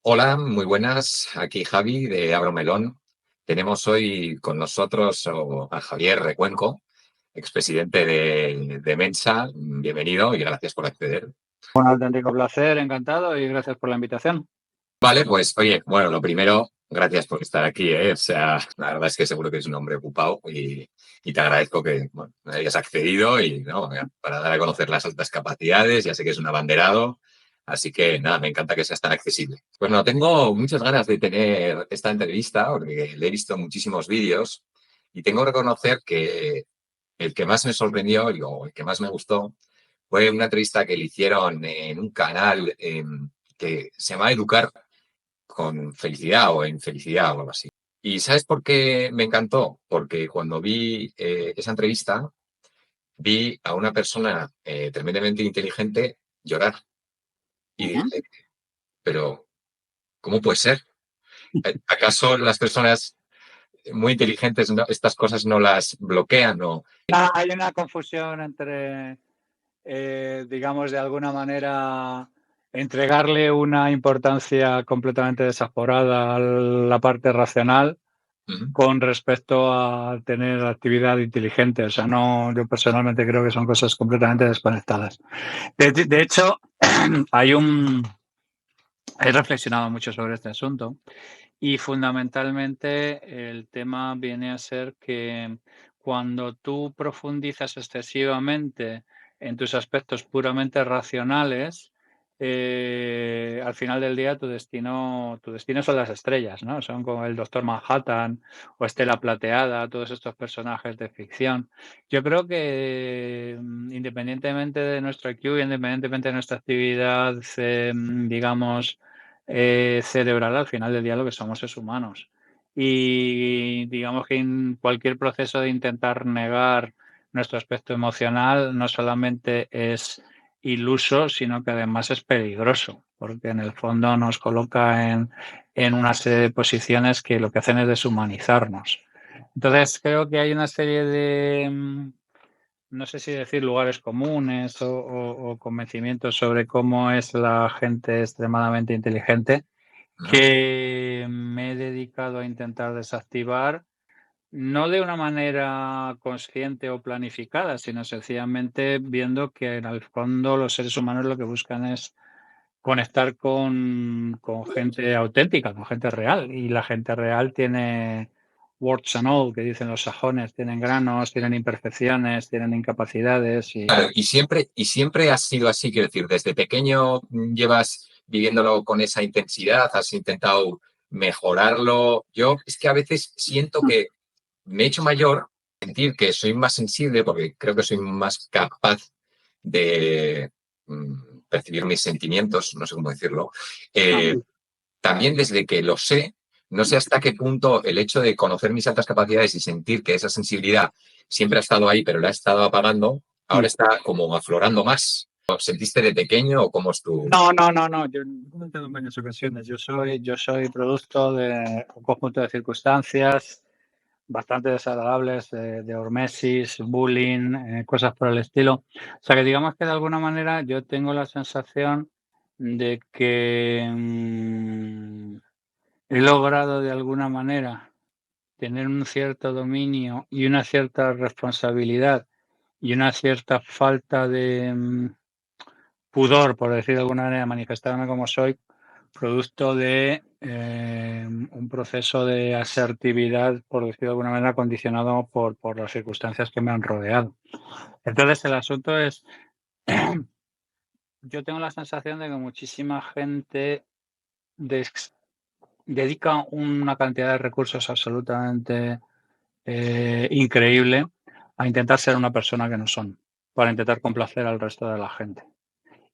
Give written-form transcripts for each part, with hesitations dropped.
Hola, muy buenas. Aquí Javi de Abromelón. Tenemos hoy con nosotros a Javier Recuenco, expresidente de Mensa. Bienvenido y gracias por acceder. Un auténtico placer, encantado y gracias por la invitación. Vale, pues oye, bueno, lo primero, gracias por estar aquí, ¿eh? O sea, la verdad es que seguro que es un hombre ocupado y te agradezco que bueno, hayas accedido y ¿no? Para dar a conocer las altas capacidades. Ya sé que es un abanderado, así que nada, me encanta que seas tan accesible. Pues no, tengo muchas ganas de tener esta entrevista porque le he visto muchísimos vídeos y tengo que reconocer que el que más me sorprendió o el que más me gustó fue una entrevista que le hicieron en un canal que se llama Educar con felicidad o en felicidad o algo así. ¿Y sabes por qué me encantó? Porque cuando vi esa entrevista, vi a una persona tremendamente inteligente llorar y Ujú. dije, pero ¿cómo puede ser? ¿Acaso las personas muy inteligentes estas cosas no las bloquean? O... Hay una confusión entre, digamos, de alguna manera, entregarle una importancia completamente desaforada a la parte racional Ujú. con respecto a tener actividad inteligente. O sea, no, yo personalmente creo que son cosas completamente desconectadas. De hecho, hay un, he reflexionado mucho sobre este asunto. Y fundamentalmente el tema viene a ser que cuando tú profundizas excesivamente en tus aspectos puramente racionales, al final del día tu destino son las estrellas, ¿no? Son como el Doctor Manhattan o Estela Plateada, todos estos personajes de ficción. Yo creo que independientemente de nuestro IQ, independientemente de nuestra actividad, digamos, cerebral, al final del día lo que somos es humanos. Y digamos que en cualquier proceso de intentar negar nuestro aspecto emocional no solamente es iluso, sino que además es peligroso, porque en el fondo nos coloca en una serie de posiciones que lo que hacen es deshumanizarnos. Entonces creo que hay una serie de, no sé si decir lugares comunes o convencimientos sobre cómo es la gente extremadamente inteligente Ujú. que me he dedicado a intentar desactivar, no de una manera consciente o planificada, sino sencillamente viendo que en el fondo los seres humanos lo que buscan es conectar con gente auténtica, con gente real. Y la gente real tiene warts and all, que dicen los sajones, tienen granos, tienen imperfecciones, tienen incapacidades y Claro, y siempre ha sido así, quiero decir, desde pequeño llevas viviéndolo con esa intensidad, has intentado mejorarlo. Yo es que a veces siento que me he hecho mayor, sentir que soy más sensible porque creo que soy más capaz de percibir mis sentimientos, no sé cómo decirlo. ah, Eh, También desde que lo sé, no sé hasta qué punto el hecho de conocer mis altas capacidades y sentir que esa sensibilidad siempre ha estado ahí, pero la he estado apagando, ahora está como aflorando más. ¿Lo sentiste de pequeño o cómo es tu...? no, no, no, no. Yo lo he comentado en varias ocasiones. Yo soy producto de un conjunto de circunstancias bastante desagradables, de hormesis, bullying, cosas por el estilo. O sea que digamos que de alguna manera yo tengo la sensación de que he logrado de alguna manera tener un cierto dominio y una cierta responsabilidad y una cierta falta de pudor, por decir de alguna manera, manifestarme como soy, producto de un proceso de asertividad, por decir de alguna manera, condicionado por las circunstancias que me han rodeado. Entonces, el asunto es, yo tengo la sensación de que muchísima gente des- dedica una cantidad de recursos absolutamente increíble a intentar ser una persona que no son, para intentar complacer al resto de la gente.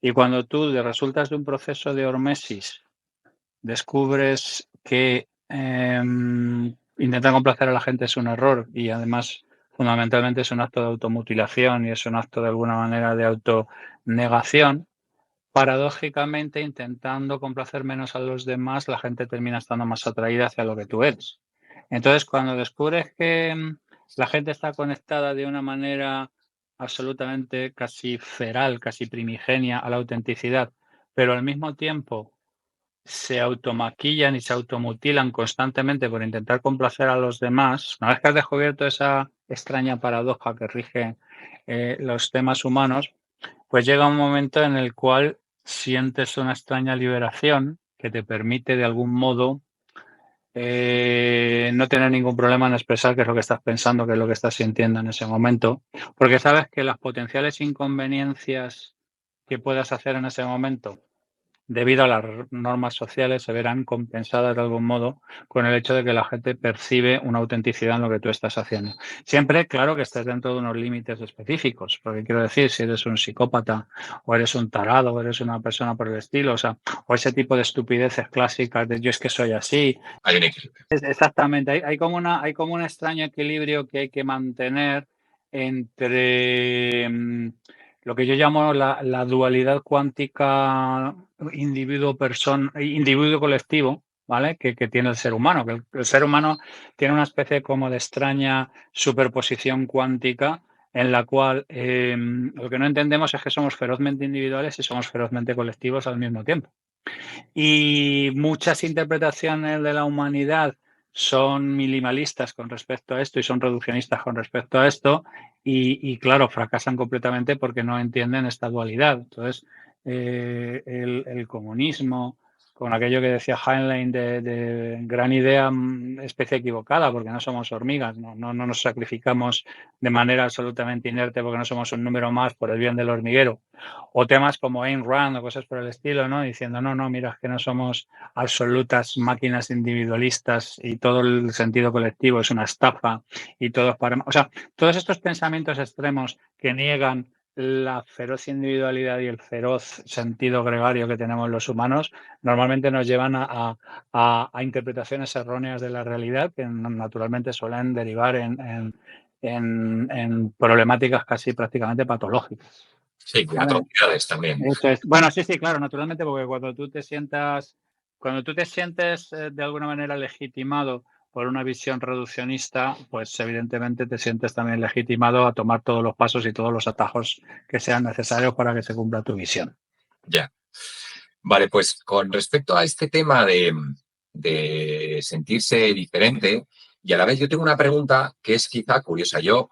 Y cuando tú resultas de un proceso de hormesis, descubres que intentar complacer a la gente es un error y además fundamentalmente es un acto de automutilación y es un acto de alguna manera de autonegación, paradójicamente intentando complacer menos a los demás, la gente termina estando más atraída hacia lo que tú eres. Entonces, cuando descubres que la gente está conectada de una manera absolutamente casi feral, casi primigenia a la autenticidad, pero al mismo tiempo se automaquillan y se automutilan constantemente por intentar complacer a los demás, una vez que has descubierto esa extraña paradoja que rige los temas humanos, pues llega un momento en el cual sientes una extraña liberación que te permite de algún modo no tener ningún problema en expresar qué es lo que estás pensando, qué es lo que estás sintiendo en ese momento, porque sabes que las potenciales inconveniencias que puedas hacer en ese momento debido a las normas sociales, se verán compensadas de algún modo con el hecho de que la gente percibe una autenticidad en lo que tú estás haciendo. Siempre, claro, que estés dentro de unos límites específicos, porque quiero decir, si eres un psicópata o eres un tarado o eres una persona por el estilo, o sea, o ese tipo de estupideces clásicas de yo es que soy así. Hay un equilibrio. Exactamente, hay como un extraño equilibrio que hay que mantener entre lo que yo llamo la dualidad cuántica individuo-colectivo, ¿vale? Que tiene el ser humano, que el ser humano tiene una especie como de extraña superposición cuántica en la cual lo que no entendemos es que somos ferozmente individuales y somos ferozmente colectivos al mismo tiempo. Y muchas interpretaciones de la humanidad son minimalistas con respecto a esto y son reduccionistas con respecto a esto y claro, fracasan completamente porque no entienden esta dualidad. Entonces, el comunismo, con aquello que decía Heinlein de gran idea, especie equivocada, porque no somos hormigas, no nos sacrificamos de manera absolutamente inerte porque no somos un número más por el bien del hormiguero. O temas como Ayn Rand o cosas por el estilo, ¿no? Diciendo, no, mira, es que no somos absolutas máquinas individualistas y todo el sentido colectivo es una estafa y todo es para... O sea, todos estos pensamientos extremos que niegan la feroz individualidad y el feroz sentido gregario que tenemos los humanos, normalmente nos llevan a interpretaciones erróneas de la realidad que naturalmente suelen derivar en problemáticas casi prácticamente patológicas. Sí, y ¿Vale? atrocidades también. Eso es. Bueno, sí, claro, naturalmente, porque cuando tú te sientes de alguna manera legitimado por una visión reduccionista, pues evidentemente te sientes también legitimado a tomar todos los pasos y todos los atajos que sean necesarios para que se cumpla tu visión. Ya. Vale, pues con respecto a este tema de sentirse diferente, y a la vez yo tengo una pregunta que es quizá curiosa. Yo,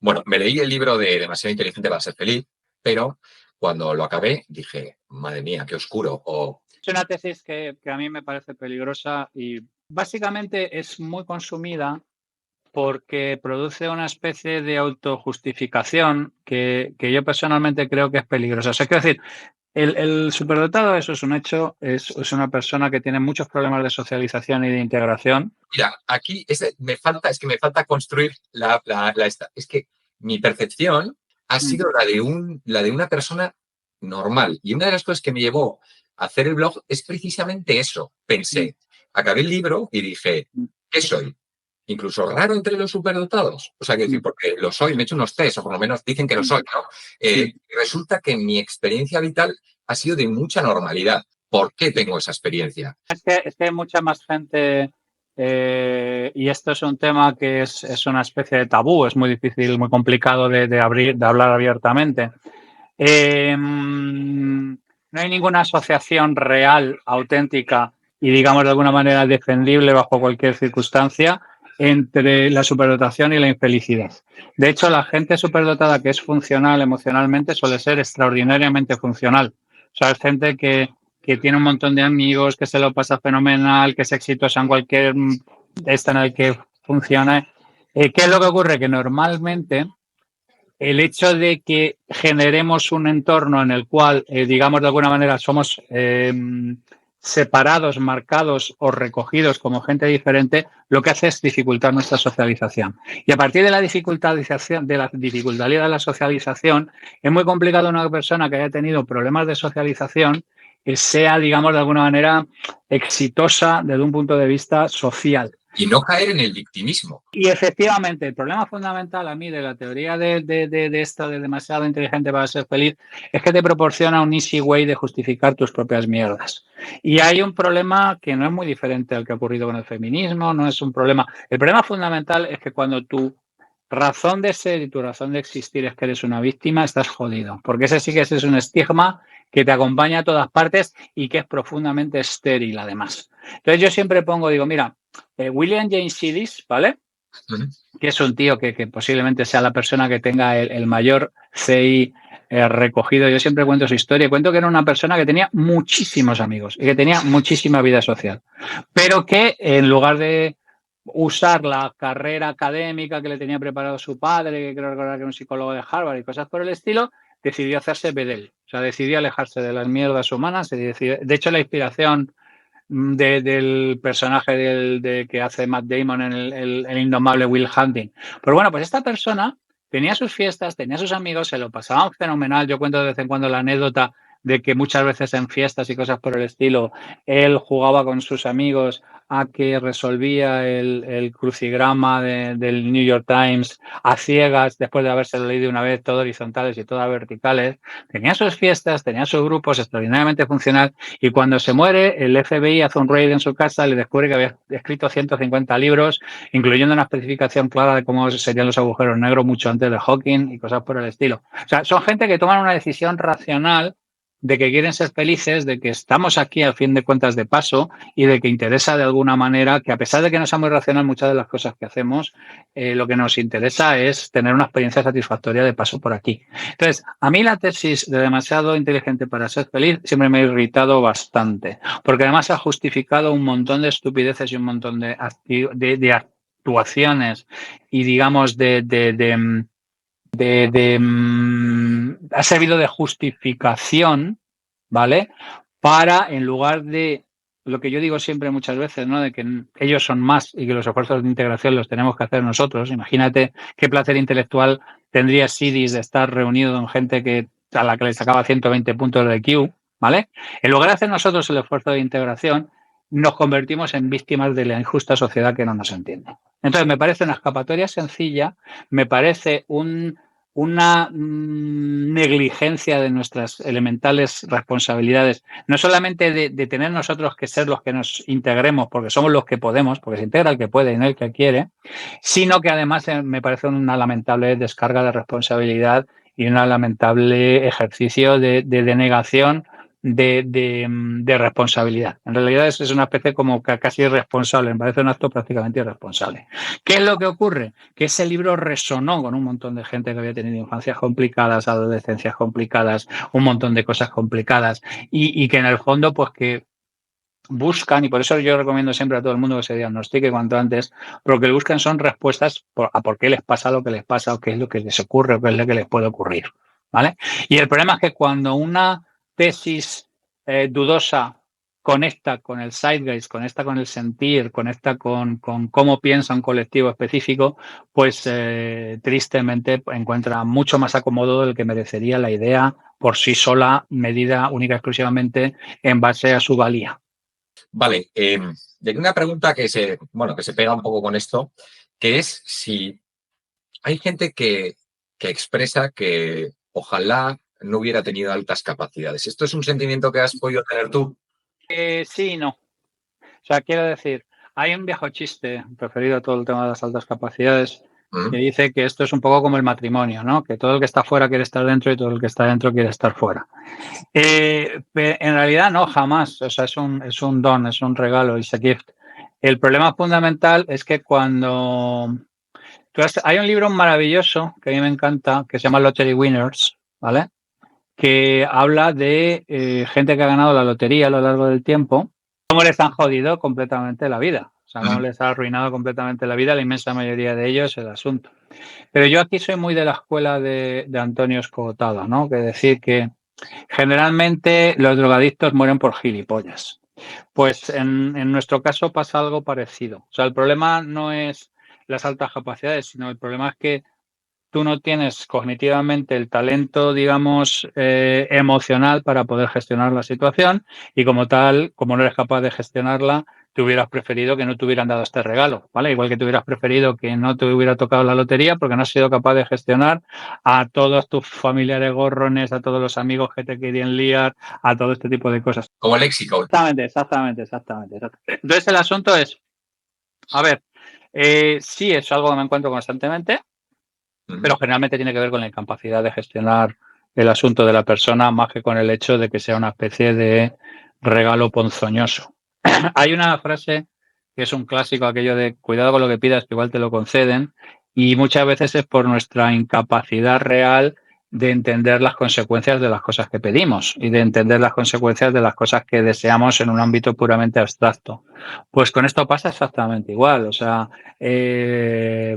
bueno, me leí el libro de Demasiado inteligente para ser feliz, pero cuando lo acabé dije, madre mía, qué oscuro. Es una tesis que a mí me parece peligrosa y básicamente es muy consumida porque produce una especie de autojustificación que yo personalmente creo que es peligrosa. O sea, quiero decir, el superdotado, eso es un hecho, es una persona que tiene muchos problemas de socialización y de integración. Mira, aquí es que me falta construir es que mi percepción ha sido la de una persona normal. Y una de las cosas que me llevó a hacer el blog es precisamente eso. Pensé, acabé el libro y dije, ¿qué soy? Incluso raro entre los superdotados. O sea, que decir, porque lo soy, me he hecho unos test, o por lo menos dicen que lo soy, ¿no? Resulta que mi experiencia vital ha sido de mucha normalidad. ¿Por qué tengo esa experiencia? Es que hay mucha más gente, y esto es un tema que es una especie de tabú, es muy difícil, muy complicado de hablar abiertamente. No hay ninguna asociación real, auténtica y, digamos, de alguna manera defendible bajo cualquier circunstancia entre la superdotación y la infelicidad. De hecho, la gente superdotada que es funcional emocionalmente suele ser extraordinariamente funcional. O sea, es gente que tiene un montón de amigos, que se lo pasa fenomenal, que es exitosa en cualquier en el que funciona. ¿Qué es lo que ocurre? Que normalmente el hecho de que generemos un entorno en el cual, digamos, de alguna manera somos separados, marcados o recogidos como gente diferente, lo que hace es dificultar nuestra socialización. Y a partir de la dificultad de la socialización, es muy complicado una persona que haya tenido problemas de socialización que sea, digamos, de alguna manera exitosa desde un punto de vista social. Y no caer en el victimismo. Y efectivamente, el problema fundamental a mí de la teoría de esto de demasiado inteligente para ser feliz es que te proporciona un easy way de justificar tus propias mierdas. Y hay un problema que no es muy diferente al que ha ocurrido con el feminismo, no es un problema. El problema fundamental es que cuando tú razón de ser y tu razón de existir es que eres una víctima, estás jodido. Porque ese sí que ese es un estigma que te acompaña a todas partes y que es profundamente estéril, además. Entonces yo siempre digo, mira, William James Sidis, ¿vale? Que es un tío que posiblemente sea la persona que tenga el mayor CI recogido. Yo siempre cuento su historia. Cuento que era una persona que tenía muchísimos amigos y que tenía muchísima vida social, pero que en lugar de usar la carrera académica que le tenía preparado su padre, que creo recordar que era un psicólogo de Harvard y cosas por el estilo, decidió hacerse bedel. O sea, decidió alejarse de las mierdas humanas. De hecho, la inspiración del personaje que hace Matt Damon en el indomable Will Hunting. Pero bueno, pues esta persona tenía sus fiestas, tenía sus amigos, se lo pasaban fenomenal. Yo cuento de vez en cuando la anécdota de que muchas veces en fiestas y cosas por el estilo, él jugaba con sus amigos a que resolvía el crucigrama del New York Times a ciegas, después de haberse leído una vez, todo horizontales y todas verticales. Tenía sus fiestas, tenía sus grupos extraordinariamente funcional, y cuando se muere, el FBI hace un raid en su casa, le descubre que había escrito 150 libros, incluyendo una especificación clara de cómo serían los agujeros negros mucho antes de Hawking y cosas por el estilo. O sea, son gente que toman una decisión racional de que quieren ser felices, de que estamos aquí al fin de cuentas de paso y de que interesa de alguna manera que, a pesar de que no sea muy racional muchas de las cosas que hacemos, lo que nos interesa es tener una experiencia satisfactoria de paso por aquí. Entonces, a mí la tesis de demasiado inteligente para ser feliz siempre me ha irritado bastante, porque además ha justificado un montón de estupideces y un montón de actuaciones y, digamos, ha servido de justificación, ¿vale? Para, en lugar de lo que yo digo siempre muchas veces, ¿no? De que ellos son más y que los esfuerzos de integración los tenemos que hacer nosotros. Imagínate qué placer intelectual tendría Sidis de estar reunido con gente a la que le sacaba 120 puntos de IQ, ¿vale? En lugar de hacer nosotros el esfuerzo de integración, nos convertimos en víctimas de la injusta sociedad que no nos entiende. Entonces, me parece una escapatoria sencilla, me parece una negligencia de nuestras elementales responsabilidades, no solamente de tener nosotros que ser los que nos integremos, porque somos los que podemos, porque se integra el que puede y no el que quiere, sino que además me parece una lamentable descarga de responsabilidad y un lamentable ejercicio de denegación de responsabilidad. En realidad es una especie como casi irresponsable, me parece un acto prácticamente irresponsable. ¿Qué es lo que ocurre? Que ese libro resonó con un montón de gente que había tenido infancias complicadas, adolescencias complicadas, un montón de cosas complicadas y que en el fondo pues que buscan, y por eso yo recomiendo siempre a todo el mundo que se diagnostique cuanto antes, porque lo que buscan son respuestas a por qué les pasa lo que les pasa, o qué es lo que les ocurre, o qué es lo que les puede ocurrir, ¿vale? Y el problema es que cuando una tesis dudosa conecta con el zeitgeist, conecta con el sentir, conecta con cómo piensa un colectivo específico, pues tristemente encuentra mucho más acomodo del que merecería la idea por sí sola, medida única y exclusivamente en base a su valía. Vale, y hay una pregunta que se pega un poco con esto, que es si hay gente que expresa que ojalá no hubiera tenido altas capacidades. ¿Esto es un sentimiento que has podido tener tú? Sí y no. O sea, quiero decir, hay un viejo chiste referido a todo el tema de las altas capacidades que dice que esto es un poco como el matrimonio, ¿no? Que todo el que está fuera quiere estar dentro y todo el que está dentro quiere estar fuera. En realidad no, jamás. O sea, es un don, es un regalo, es a gift. El problema fundamental es que cuando... hay un libro maravilloso que a mí me encanta, que se llama Lottery Winners, ¿vale? Que habla de gente que ha ganado la lotería a lo largo del tiempo, cómo les han jodido completamente la vida. O sea, cómo les ha arruinado completamente la vida, la inmensa mayoría de ellos, el asunto. Pero yo aquí soy muy de la escuela de Antonio Escotado, ¿no? Que decir que generalmente los drogadictos mueren por gilipollas. Pues en nuestro caso pasa algo parecido. O sea, el problema no es las altas capacidades, sino el problema es que tú no tienes cognitivamente el talento, digamos, emocional para poder gestionar la situación, y como tal, como no eres capaz de gestionarla, te hubieras preferido que no te hubieran dado este regalo, ¿vale? Igual que te hubieras preferido que no te hubiera tocado la lotería porque no has sido capaz de gestionar a todos tus familiares gorrones, a todos los amigos que te querían liar, a todo este tipo de cosas. Como léxico. Exactamente. Entonces el asunto es, a ver, sí es algo que me encuentro constantemente. pero generalmente tiene que ver con la incapacidad de gestionar el asunto de la persona más que con el hecho de que sea una especie de regalo ponzoñoso. Hay una frase que es un clásico, aquello de cuidado con lo que pidas, que igual te lo conceden, y muchas veces es por nuestra incapacidad real de entender las consecuencias de las cosas que pedimos y de entender las consecuencias de las cosas que deseamos en un ámbito puramente abstracto. Pues con esto pasa exactamente igual. O sea,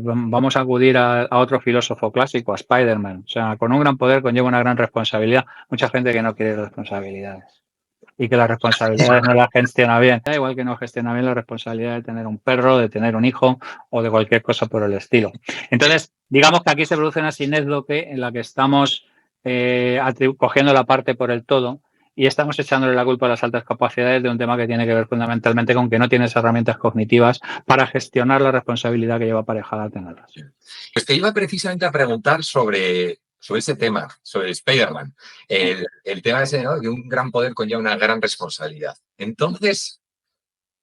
vamos a acudir a otro filósofo clásico, a Spider-Man. O sea, con un gran poder conlleva una gran responsabilidad. Mucha gente que no quiere responsabilidades y que las responsabilidades no las gestiona bien. Da igual que no gestiona bien la responsabilidad de tener un perro, de tener un hijo o de cualquier cosa por el estilo. Entonces, digamos que aquí se produce una sinécdoque en la que estamos cogiendo la parte por el todo y estamos echándole la culpa a las altas capacidades de un tema que tiene que ver fundamentalmente con que no tienes herramientas cognitivas para gestionar la responsabilidad que lleva aparejada a tenerlas. Pues te iba precisamente a preguntar sobre ese tema, sobre Spider-Man. El tema ese, ¿no? De un gran poder conlleva una gran responsabilidad. Entonces,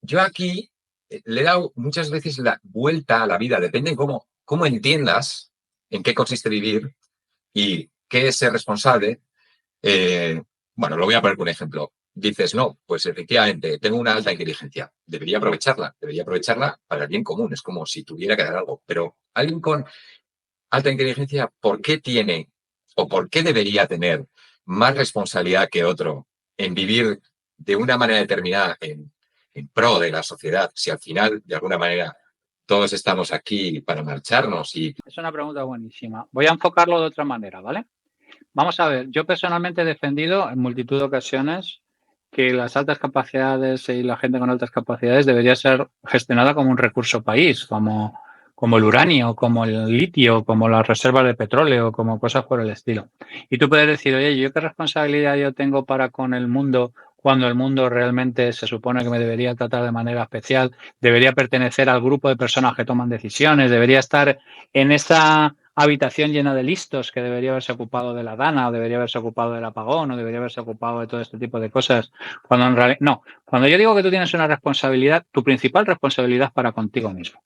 yo aquí le he dado muchas veces la vuelta a la vida. Depende cómo entiendas en qué consiste vivir y qué es ser responsable. Bueno, lo voy a poner con un ejemplo. Dices, no, pues efectivamente, tengo una alta inteligencia. Debería aprovecharla para el bien común. Es como si tuviera que dar algo. Pero alguien con alta inteligencia, ¿por qué tiene o por qué debería tener más responsabilidad que otro en vivir de una manera determinada en pro de la sociedad, si al final, de alguna manera, todos estamos aquí para marcharnos? Es una pregunta buenísima. Voy a enfocarlo de otra manera, ¿vale? Vamos a ver, yo personalmente he defendido en multitud de ocasiones que las altas capacidades y la gente con altas capacidades debería ser gestionada como un recurso país, como el uranio, como el litio, como las reservas de petróleo, como cosas por el estilo. Y tú puedes decir, oye, ¿yo qué responsabilidad yo tengo para con el mundo cuando el mundo realmente se supone que me debería tratar de manera especial? Debería pertenecer al grupo de personas que toman decisiones, debería estar en esa habitación llena de listos que debería haberse ocupado de la Dana o debería haberse ocupado del apagón o debería haberse ocupado de todo este tipo de cosas, cuando en realidad no. Cuando yo digo que tú tienes una responsabilidad, tu principal responsabilidad es para contigo mismo.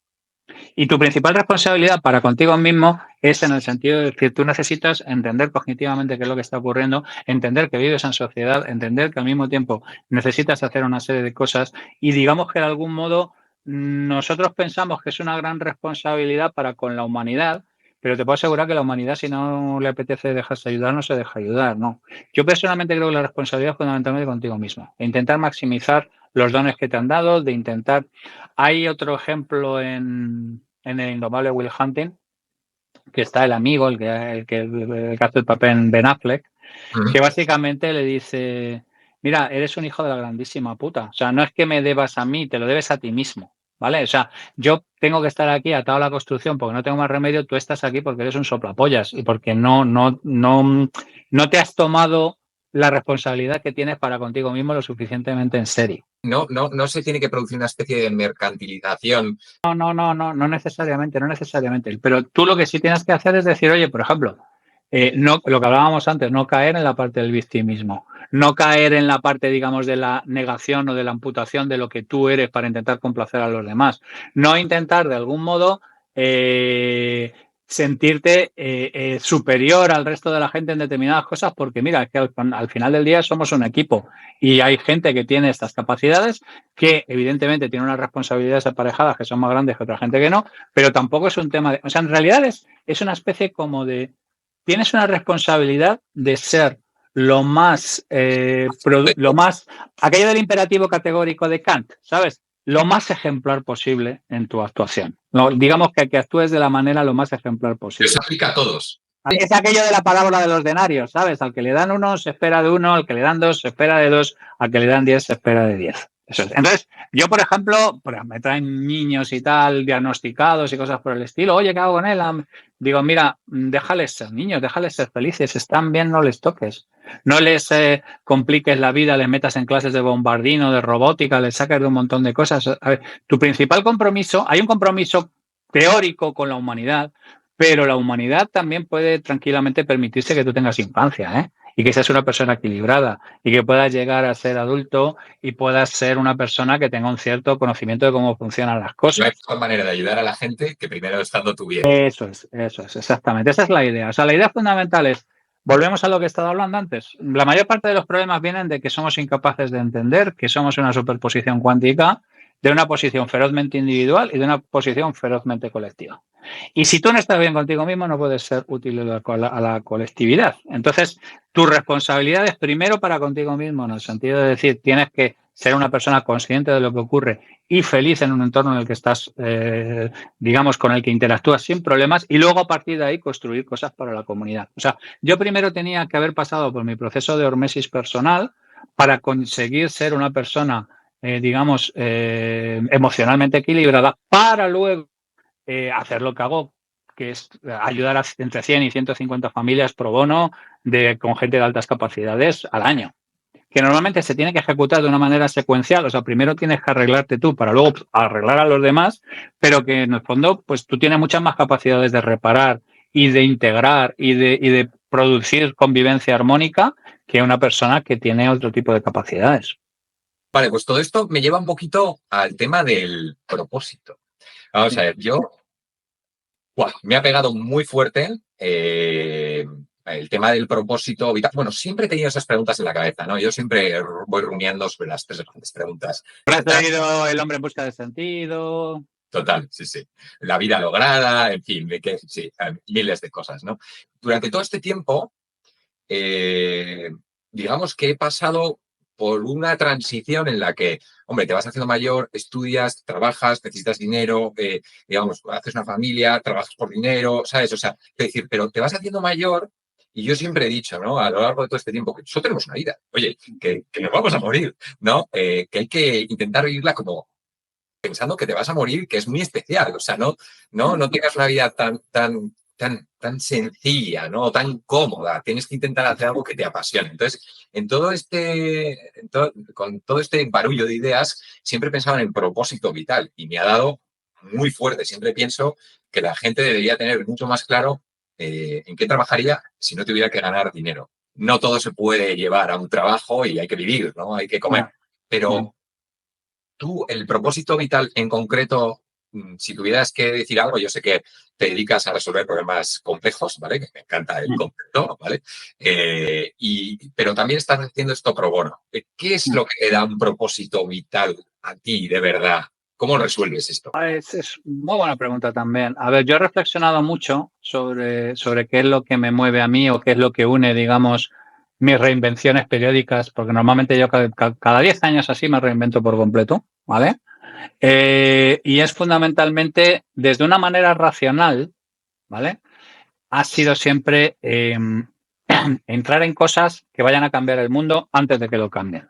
Y tu principal responsabilidad para contigo mismo es en el sentido de que tú necesitas entender cognitivamente qué es lo que está ocurriendo, entender que vives en sociedad, entender que al mismo tiempo necesitas hacer una serie de cosas y digamos que de algún modo nosotros pensamos que es una gran responsabilidad para con la humanidad, pero te puedo asegurar que la humanidad, si no le apetece dejarse ayudar, no se deja ayudar, ¿no? Yo personalmente creo que la responsabilidad es fundamentalmente contigo mismo, e intentar maximizar los dones que te han dado, de intentar. Hay otro ejemplo en el indomable Will Hunting, que está el amigo, el que hace el papel en Ben Affleck, que básicamente le dice, mira, eres un hijo de la grandísima puta. O sea, no es que me debas a mí, te lo debes a ti mismo. ¿Vale? O sea, yo tengo que estar aquí atado a la construcción porque no tengo más remedio, tú estás aquí porque eres un soplapollas y porque no te has tomado la responsabilidad que tienes para contigo mismo lo suficientemente en serio. No se tiene que producir una especie de mercantilización. No necesariamente, no necesariamente. Pero tú lo que sí tienes que hacer es decir, oye, por ejemplo, no, lo que hablábamos antes, no caer en la parte del victimismo, no caer en la parte, digamos, de la negación o de la amputación de lo que tú eres para intentar complacer a los demás. No intentar de algún modo sentirte superior al resto de la gente en determinadas cosas, porque mira, es que al final del día somos un equipo y hay gente que tiene estas capacidades que evidentemente tiene unas responsabilidades aparejadas que son más grandes que otra gente que no, pero tampoco es un tema de... O sea, en realidad es una especie como de... Tienes una responsabilidad de ser lo más, aquello del imperativo categórico de Kant, ¿sabes? Lo más ejemplar posible en tu actuación. No, digamos que actúes de la manera lo más ejemplar posible. Se aplica a todos. Es aquello de la parábola de los denarios, ¿sabes? Al que le dan uno se espera de uno, al que le dan dos se espera de dos, al que le dan 10 se espera de 10. Eso es. Entonces, yo, por ejemplo, me traen niños y tal, diagnosticados y cosas por el estilo. Oye, ¿qué hago con él? Digo, mira, déjales ser niños, déjales ser felices. Están bien, no les toques. No les compliques la vida, les metas en clases de bombardino, de robótica, les saques de un montón de cosas. A ver, tu principal compromiso, hay un compromiso teórico con la humanidad, pero la humanidad también puede tranquilamente permitirse que tú tengas infancia, ¿eh? y que seas una persona equilibrada y que puedas llegar a ser adulto y puedas ser una persona que tenga un cierto conocimiento de cómo funcionan las No cosas. hay mejor manera de ayudar a la gente que primero estando tú bien. Eso es, exactamente. Esa es la idea. O sea, la idea fundamental es, volvemos a lo que he estado hablando antes. La mayor parte de los problemas vienen de que somos incapaces de entender que somos una superposición cuántica de una posición ferozmente individual y de una posición ferozmente colectiva. Y si tú no estás bien contigo mismo, no puedes ser útil a la colectividad. Entonces, tu responsabilidad es primero para contigo mismo, en el sentido de decir, tienes que ser una persona consciente de lo que ocurre y feliz en un entorno en el que estás, digamos, con el que interactúas sin problemas, y luego a partir de ahí construir cosas para la comunidad. O sea, yo primero tenía que haber pasado por mi proceso de hormesis personal para conseguir ser una persona, digamos, emocionalmente equilibrada, para luego hacer lo que hago, que es ayudar a entre 100 y 150 familias pro bono con gente de altas capacidades al año, que normalmente se tiene que ejecutar de una manera secuencial. O sea, primero tienes que arreglarte tú para luego arreglar a los demás, pero que en el fondo, pues tú tienes muchas más capacidades de reparar y de integrar y de producir convivencia armónica que una persona que tiene otro tipo de capacidades. Vale, pues todo esto me lleva un poquito al tema del propósito. Vamos a ver, me ha pegado muy fuerte el tema del propósito vital. Bueno, siempre he tenido esas preguntas en la cabeza, ¿no? Yo siempre voy rumiando sobre las tres grandes preguntas. ¿Has traído El hombre en busca de sentido? Total, sí, sí. La vida lograda, en fin, sí, miles de cosas, ¿no? Durante todo este tiempo, digamos que he pasado por una transición en la que, hombre, te vas haciendo mayor, estudias, trabajas, necesitas dinero, digamos, haces una familia, trabajas por dinero, ¿sabes? O sea, es decir, pero te vas haciendo mayor y yo siempre he dicho, ¿no? A lo largo de todo este tiempo que nosotros tenemos una vida, oye, que nos vamos a morir, ¿no? Que hay que intentar vivirla como pensando que te vas a morir, que es muy especial. O sea, no tengas una vida tan sencilla, ¿no? Tan cómoda. Tienes que intentar hacer algo que te apasione. Entonces, con todo este barullo de ideas, siempre pensaba en el propósito vital y me ha dado muy fuerte. Siempre pienso que la gente debería tener mucho más claro en qué trabajaría si no tuviera que ganar dinero. No todo se puede llevar a un trabajo y hay que vivir, ¿no? Hay que comer. Pero tú, el propósito vital en concreto, si tuvieras que decir algo, yo sé que te dedicas a resolver problemas complejos, ¿vale? Que me encanta el concepto, ¿vale? Pero también estás haciendo esto pro bono. ¿Qué es lo que te da un propósito vital a ti, de verdad? ¿Cómo resuelves esto? Es muy buena pregunta también. A ver, yo he reflexionado mucho sobre qué es lo que me mueve a mí o qué es lo que une, digamos, mis reinvenciones periódicas, porque normalmente yo cada 10 años así me reinvento por completo, ¿vale? Y es fundamentalmente desde una manera racional, ¿vale? Ha sido siempre entrar en cosas que vayan a cambiar el mundo antes de que lo cambien,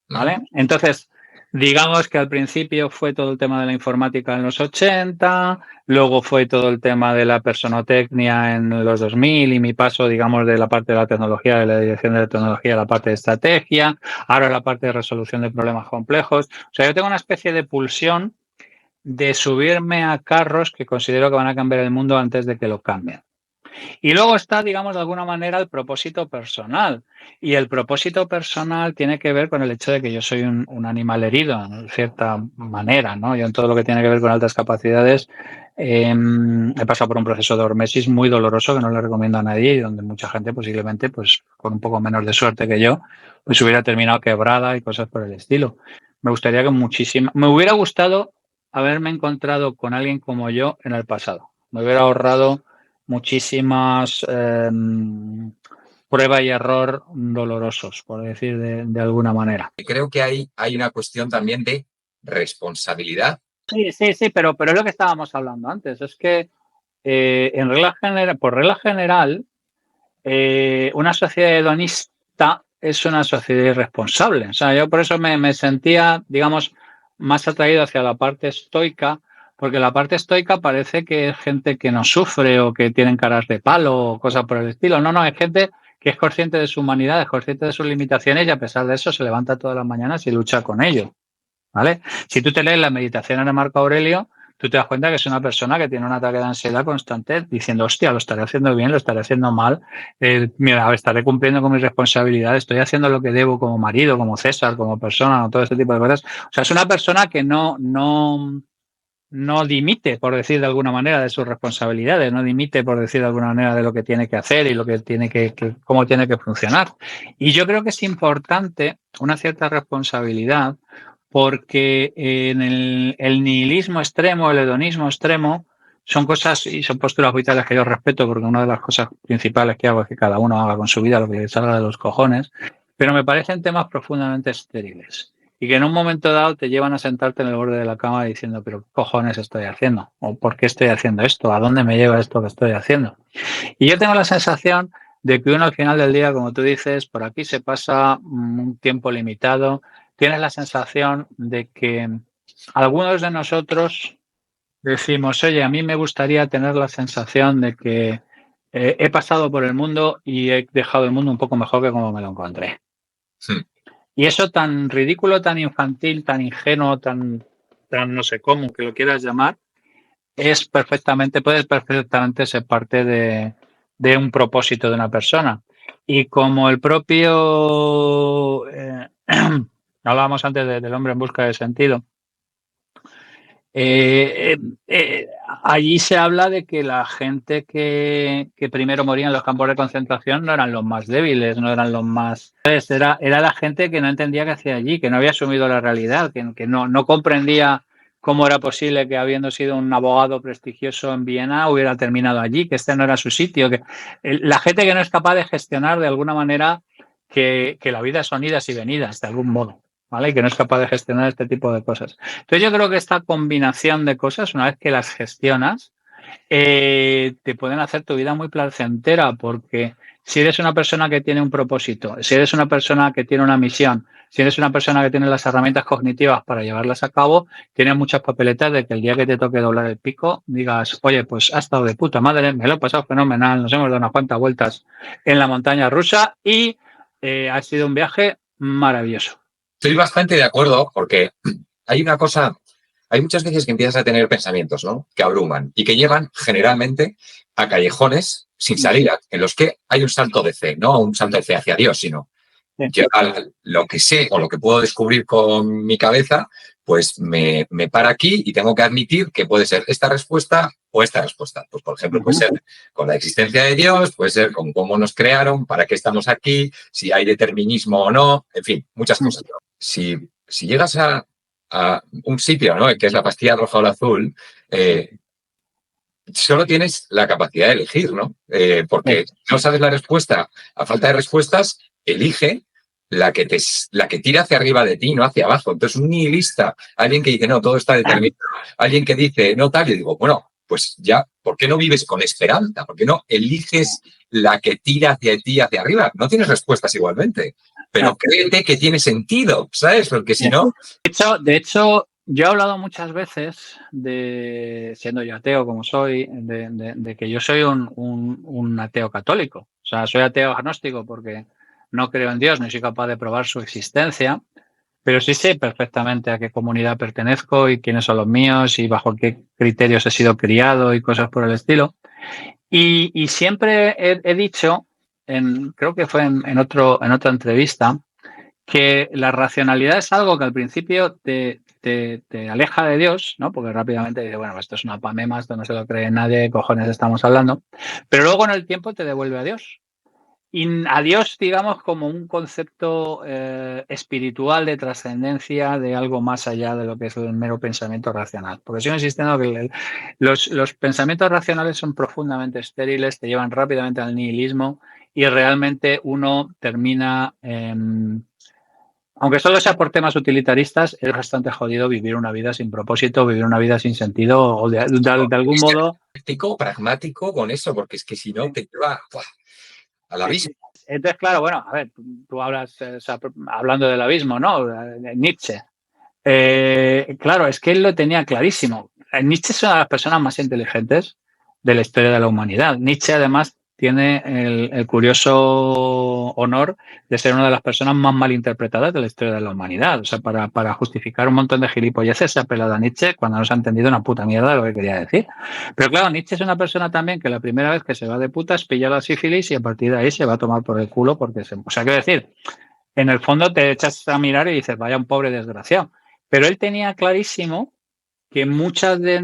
¿vale? Entonces, digamos que al principio fue todo el tema de la informática en los 80, luego fue todo el tema de la personotecnia en los 2000 y mi paso, digamos, de la parte de la tecnología, de la dirección de la tecnología a la parte de estrategia, ahora la parte de resolución de problemas complejos. O sea, yo tengo una especie de pulsión de subirme a carros que considero que van a cambiar el mundo antes de que lo cambien. Y luego está, digamos, de alguna manera el propósito personal. Y el propósito personal tiene que ver con el hecho de que yo soy un animal herido, de cierta manera, ¿no? Yo en todo lo que tiene que ver con altas capacidades he pasado por un proceso de hormesis muy doloroso que no le recomiendo a nadie y donde mucha gente posiblemente, pues con un poco menos de suerte que yo, pues hubiera terminado quebrada y cosas por el estilo. Me hubiera gustado haberme encontrado con alguien como yo en el pasado. Me hubiera ahorrado muchísimas prueba y error dolorosos, por decir de alguna manera. Creo que hay una cuestión también de responsabilidad. Sí, pero es lo que estábamos hablando antes. Es que por regla general, una sociedad hedonista es una sociedad irresponsable. O sea, yo por eso me sentía, digamos, más atraído hacia la parte estoica, porque la parte estoica parece que es gente que no sufre o que tienen caras de palo o cosas por el estilo. No, es gente que es consciente de su humanidad, es consciente de sus limitaciones y a pesar de eso se levanta todas las mañanas y lucha con ello, ¿vale? Si tú te lees las meditaciones de Marco Aurelio, tú te das cuenta que es una persona que tiene un ataque de ansiedad constante diciendo, hostia, lo estaré haciendo bien, lo estaré haciendo mal, mira, estaré cumpliendo con mis responsabilidades, estoy haciendo lo que debo como marido, como César, como persona, todo este tipo de cosas. O sea, es una persona que no dimite, por decir de alguna manera, de sus responsabilidades, no dimite, por decir de alguna manera, de lo que tiene que hacer y lo que tiene cómo tiene que funcionar. Y yo creo que es importante una cierta responsabilidad porque en el nihilismo extremo, el hedonismo extremo, son cosas y son posturas vitales que yo respeto porque una de las cosas principales que hago es que cada uno haga con su vida lo que le salga de los cojones, pero me parecen temas profundamente estériles y que en un momento dado te llevan a sentarte en el borde de la cama diciendo, pero ¿qué cojones estoy haciendo? ¿O por qué estoy haciendo esto? ¿A dónde me lleva esto que estoy haciendo? Y yo tengo la sensación de que uno al final del día, como tú dices, por aquí se pasa un tiempo limitado, tienes la sensación de que algunos de nosotros decimos, oye, a mí me gustaría tener la sensación de que he pasado por el mundo y he dejado el mundo un poco mejor que como me lo encontré. Sí. Y eso tan ridículo, tan infantil, tan ingenuo, tan no sé cómo que lo quieras llamar, puede perfectamente ser parte de un propósito de una persona. Y como el propio, hablábamos antes del hombre en busca de sentido, allí se habla de que la gente que primero moría en los campos de concentración no eran los más débiles, no eran los más... Era la gente que no entendía qué hacía allí, que no había asumido la realidad, que no comprendía cómo era posible que habiendo sido un abogado prestigioso en Viena hubiera terminado allí, que este no era su sitio. Que la gente que no es capaz de gestionar de alguna manera que la vida son idas y venidas, de algún modo. ¿Vale? Y que no es capaz de gestionar este tipo de cosas. Entonces yo creo que esta combinación de cosas, una vez que las gestionas, te pueden hacer tu vida muy placentera porque si eres una persona que tiene un propósito, si eres una persona que tiene una misión, si eres una persona que tiene las herramientas cognitivas para llevarlas a cabo, tienes muchas papeletas de que el día que te toque doblar el pico digas, oye, pues ha estado de puta madre, me lo he pasado fenomenal, nos hemos dado unas cuantas vueltas en la montaña rusa y ha sido un viaje maravilloso. Estoy bastante de acuerdo porque hay una cosa, hay muchas veces que empiezas a tener pensamientos, ¿no? Que abruman y que llevan generalmente a callejones sin salida, en los que hay un salto de fe, no un salto de fe hacia Dios, sino yo lo que sé o lo que puedo descubrir con mi cabeza, pues me para aquí y tengo que admitir que puede ser esta respuesta o esta respuesta. Pues, por ejemplo, puede ser con la existencia de Dios, puede ser con cómo nos crearon, para qué estamos aquí, si hay determinismo o no, en fin, muchas cosas. Si llegas a un sitio, ¿no? Que es la pastilla roja o la azul, solo tienes la capacidad de elegir, ¿no? Porque no sabes la respuesta. A falta de respuestas, elige la que tira hacia arriba de ti, no hacia abajo. Entonces, un nihilista, alguien que dice, no, todo está determinado, alguien que dice, no, tal, y digo, bueno, pues ya, ¿por qué no vives con esperanza? ¿Por qué no eliges la que tira hacia ti, hacia arriba? No tienes respuestas igualmente, pero créete que tiene sentido, ¿sabes? Porque si no... De hecho, yo he hablado muchas veces siendo yo ateo como soy, de que yo soy un ateo católico. O sea, soy ateo agnóstico porque no creo en Dios, no soy capaz de probar su existencia, pero sí sé perfectamente a qué comunidad pertenezco y quiénes son los míos y bajo qué criterios he sido criado y cosas por el estilo. Y siempre he dicho, creo que fue en otra entrevista, que la racionalidad es algo que al principio te aleja de Dios, ¿no? Porque rápidamente dice, bueno, esto es una pamema, esto no se lo cree nadie, ¿qué cojones estamos hablando? Pero luego en el tiempo te devuelve a Dios. Y a Dios, digamos, como un concepto espiritual de trascendencia, de algo más allá de lo que es el mero pensamiento racional. Porque sigo insistiendo que los pensamientos racionales son profundamente estériles, te llevan rápidamente al nihilismo y realmente uno termina... aunque solo sea por temas utilitaristas, es bastante jodido vivir una vida sin propósito, vivir una vida sin sentido o de algún modo... Práctico, pragmático con eso, porque es que si no te lleva al abismo. Entonces, claro, bueno, a ver, tú hablas, hablando del abismo, ¿no? Nietzsche. Claro, es que él lo tenía clarísimo. Nietzsche es una de las personas más inteligentes de la historia de la humanidad. Nietzsche, además, tiene el curioso honor de ser una de las personas más mal interpretadas de la historia de la humanidad. O sea, para justificar un montón de gilipolleces se ha apelado a Nietzsche cuando no se ha entendido una puta mierda de lo que quería decir. Pero claro, Nietzsche es una persona también que la primera vez que se va de putas pilla la sífilis y a partir de ahí se va a tomar por el culo porque se... O sea, quiero decir, en el fondo te echas a mirar y dices, vaya un pobre desgraciado. Pero él tenía clarísimo que muchas de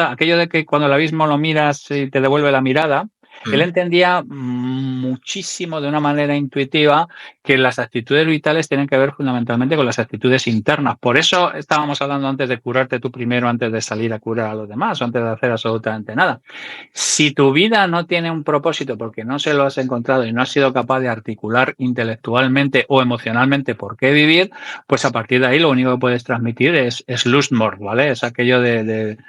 aquello de que cuando el abismo lo miras y te devuelve la mirada, él entendía muchísimo de una manera intuitiva que las actitudes vitales tienen que ver fundamentalmente con las actitudes internas. Por eso estábamos hablando antes de curarte tú primero antes de salir a curar a los demás, o antes de hacer absolutamente nada. Si tu vida no tiene un propósito porque no se lo has encontrado y no has sido capaz de articular intelectualmente o emocionalmente por qué vivir, pues a partir de ahí lo único que puedes transmitir es Lustmord, ¿vale? Es aquello del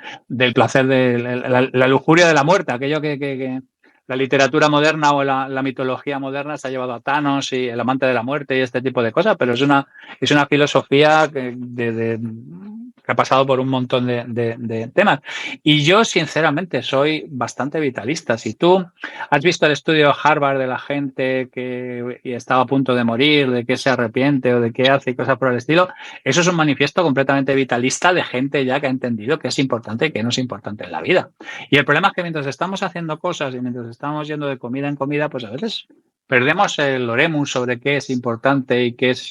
placer, de la lujuria de la muerte, aquello que la literatura moderna o la mitología moderna se ha llevado a Thanos y el amante de la muerte y este tipo de cosas, pero es una filosofía que ha pasado por un montón de temas. Y yo, sinceramente, soy bastante vitalista. Si tú has visto el estudio de Harvard de la gente que estaba a punto de morir, de qué se arrepiente o de qué hace y cosas por el estilo, eso es un manifiesto completamente vitalista de gente ya que ha entendido qué es importante y qué no es importante en la vida. Y el problema es que mientras estamos haciendo cosas y mientras estamos yendo de comida en comida, pues a veces perdemos el oremus sobre qué es importante y qué es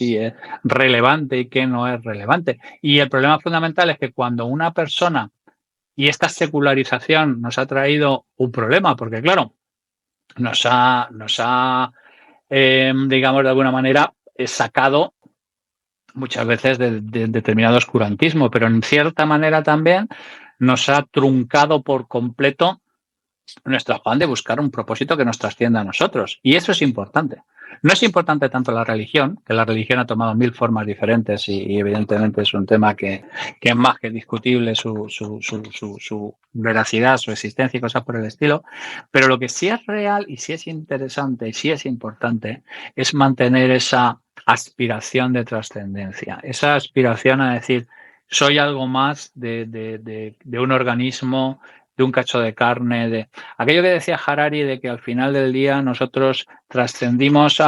relevante y qué no es relevante. Y el problema fundamental es que cuando una persona, y esta secularización nos ha traído un problema, porque claro, nos ha digamos, de alguna manera, sacado muchas veces de determinado oscurantismo, pero en cierta manera también nos ha truncado por completo nuestro afán de buscar un propósito que nos trascienda a nosotros. Y eso es importante. No es importante tanto la religión, que la religión ha tomado 1000 formas diferentes y evidentemente es un tema que es más que discutible su veracidad, su existencia y cosas por el estilo. Pero lo que sí es real y sí es interesante y sí es importante es mantener esa aspiración de trascendencia, esa aspiración a decir, soy algo más de un organismo, de un cacho de carne, de aquello que decía Harari de que al final del día nosotros trascendimos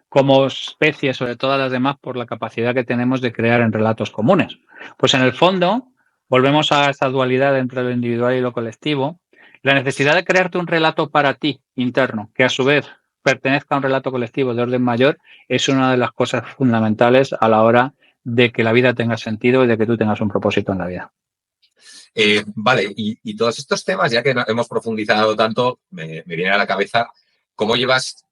como especie sobre todas las demás por la capacidad que tenemos de crear en relatos comunes. Pues en el fondo volvemos a esa dualidad entre lo individual y lo colectivo. La necesidad de crearte un relato para ti interno, que a su vez pertenezca a un relato colectivo de orden mayor, es una de las cosas fundamentales a la hora de que la vida tenga sentido y de que tú tengas un propósito en la vida. Vale, y todos estos temas, ya que hemos profundizado tanto, me viene a la cabeza cómo llevas,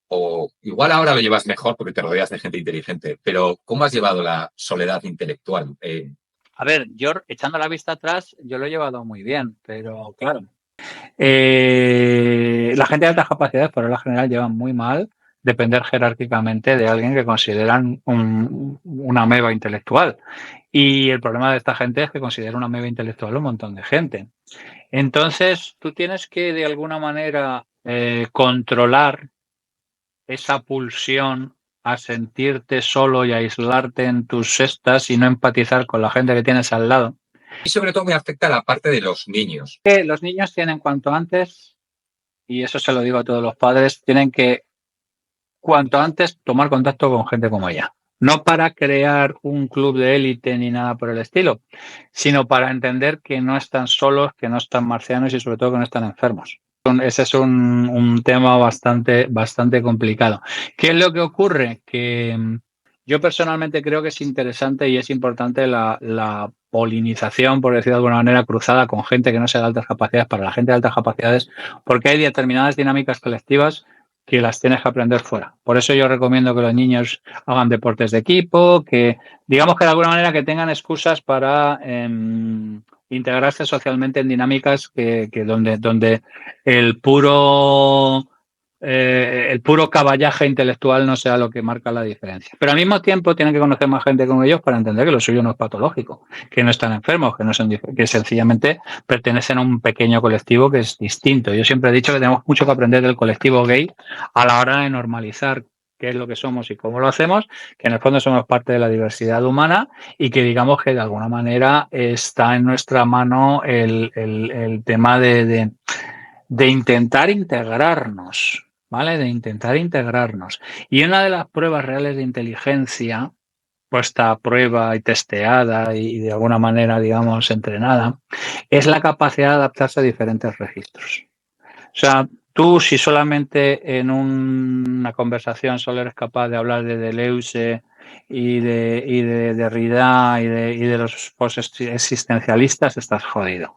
o igual ahora lo llevas mejor porque te rodeas de gente inteligente, pero ¿cómo has llevado la soledad intelectual? A ver, yo echando la vista atrás, yo lo he llevado muy bien, pero claro, la gente de altas capacidades, por regla general, llevan muy mal depender jerárquicamente de alguien que consideran una ameba intelectual. Y el problema de esta gente es que considera una ameba intelectual un montón de gente. Entonces, tú tienes que, de alguna manera, controlar esa pulsión a sentirte solo y a aislarte en tus cestas y no empatizar con la gente que tienes al lado. Y sobre todo me afecta la parte de los niños. Que los niños tienen cuanto antes, y eso se lo digo a todos los padres, tienen que cuanto antes tomar contacto con gente como ella. No para crear un club de élite ni nada por el estilo, sino para entender que no están solos, que no están marcianos y sobre todo que no están enfermos. Ese es un tema bastante complicado. ¿Qué es lo que ocurre? Que yo personalmente creo que es interesante y es importante la polinización, por decirlo de alguna manera, cruzada con gente que no sea de altas capacidades para la gente de altas capacidades, porque hay determinadas dinámicas colectivas que las tienes que aprender fuera. Por eso yo recomiendo que los niños hagan deportes de equipo, que digamos que de alguna manera que tengan excusas para integrarse socialmente en dinámicas que donde el puro caballaje intelectual no sea lo que marca la diferencia. Pero al mismo tiempo tienen que conocer más gente como ellos para entender que lo suyo no es patológico, que no están enfermos, que sencillamente pertenecen a un pequeño colectivo que es distinto. Yo siempre he dicho que tenemos mucho que aprender del colectivo gay a la hora de normalizar qué es lo que somos y cómo lo hacemos, que en el fondo somos parte de la diversidad humana y que digamos que de alguna manera está en nuestra mano el tema de de intentar integrarnos, ¿vale? De intentar integrarnos. Y una de las pruebas reales de inteligencia, puesta a prueba y testeada y de alguna manera, digamos, entrenada, es la capacidad de adaptarse a diferentes registros. O sea, tú si solamente en una conversación solo eres capaz de hablar de Deleuze y de Derrida y de los post-existencialistas, estás jodido,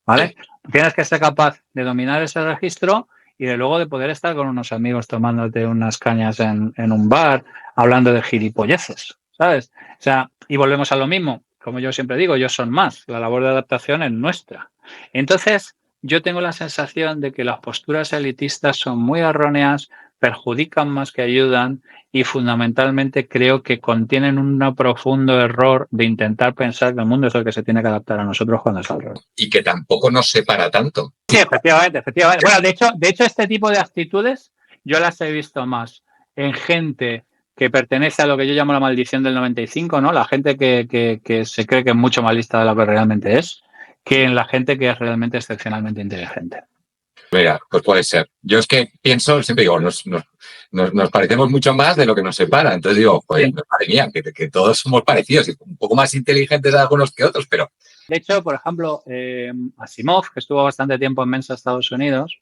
¿vale? Tienes que ser capaz de dominar ese registro y de luego de poder estar con unos amigos tomándote unas cañas en un bar, hablando de gilipolleces, ¿sabes? O sea, y volvemos a lo mismo. Como yo siempre digo, ellos son más. La labor de adaptación es nuestra. Entonces, yo tengo la sensación de que las posturas elitistas son muy erróneas, perjudican más que ayudan y fundamentalmente creo que contienen un profundo error de intentar pensar que el mundo es el que se tiene que adaptar a nosotros cuando es al revés. Y que tampoco nos separa tanto. Sí, efectivamente. Bueno, de hecho, este tipo de actitudes yo las he visto más en gente que pertenece a lo que yo llamo la maldición del 95, ¿no? La gente que se cree que es mucho más lista de lo que realmente es, que en la gente que es realmente excepcionalmente inteligente. Mira, pues puede ser. Yo es que pienso, siempre digo, nos parecemos mucho más de lo que nos separa. Entonces digo, pues, madre mía, que todos somos parecidos y un poco más inteligentes algunos que otros, pero... De hecho, por ejemplo, Asimov, que estuvo bastante tiempo en Mensa, Estados Unidos,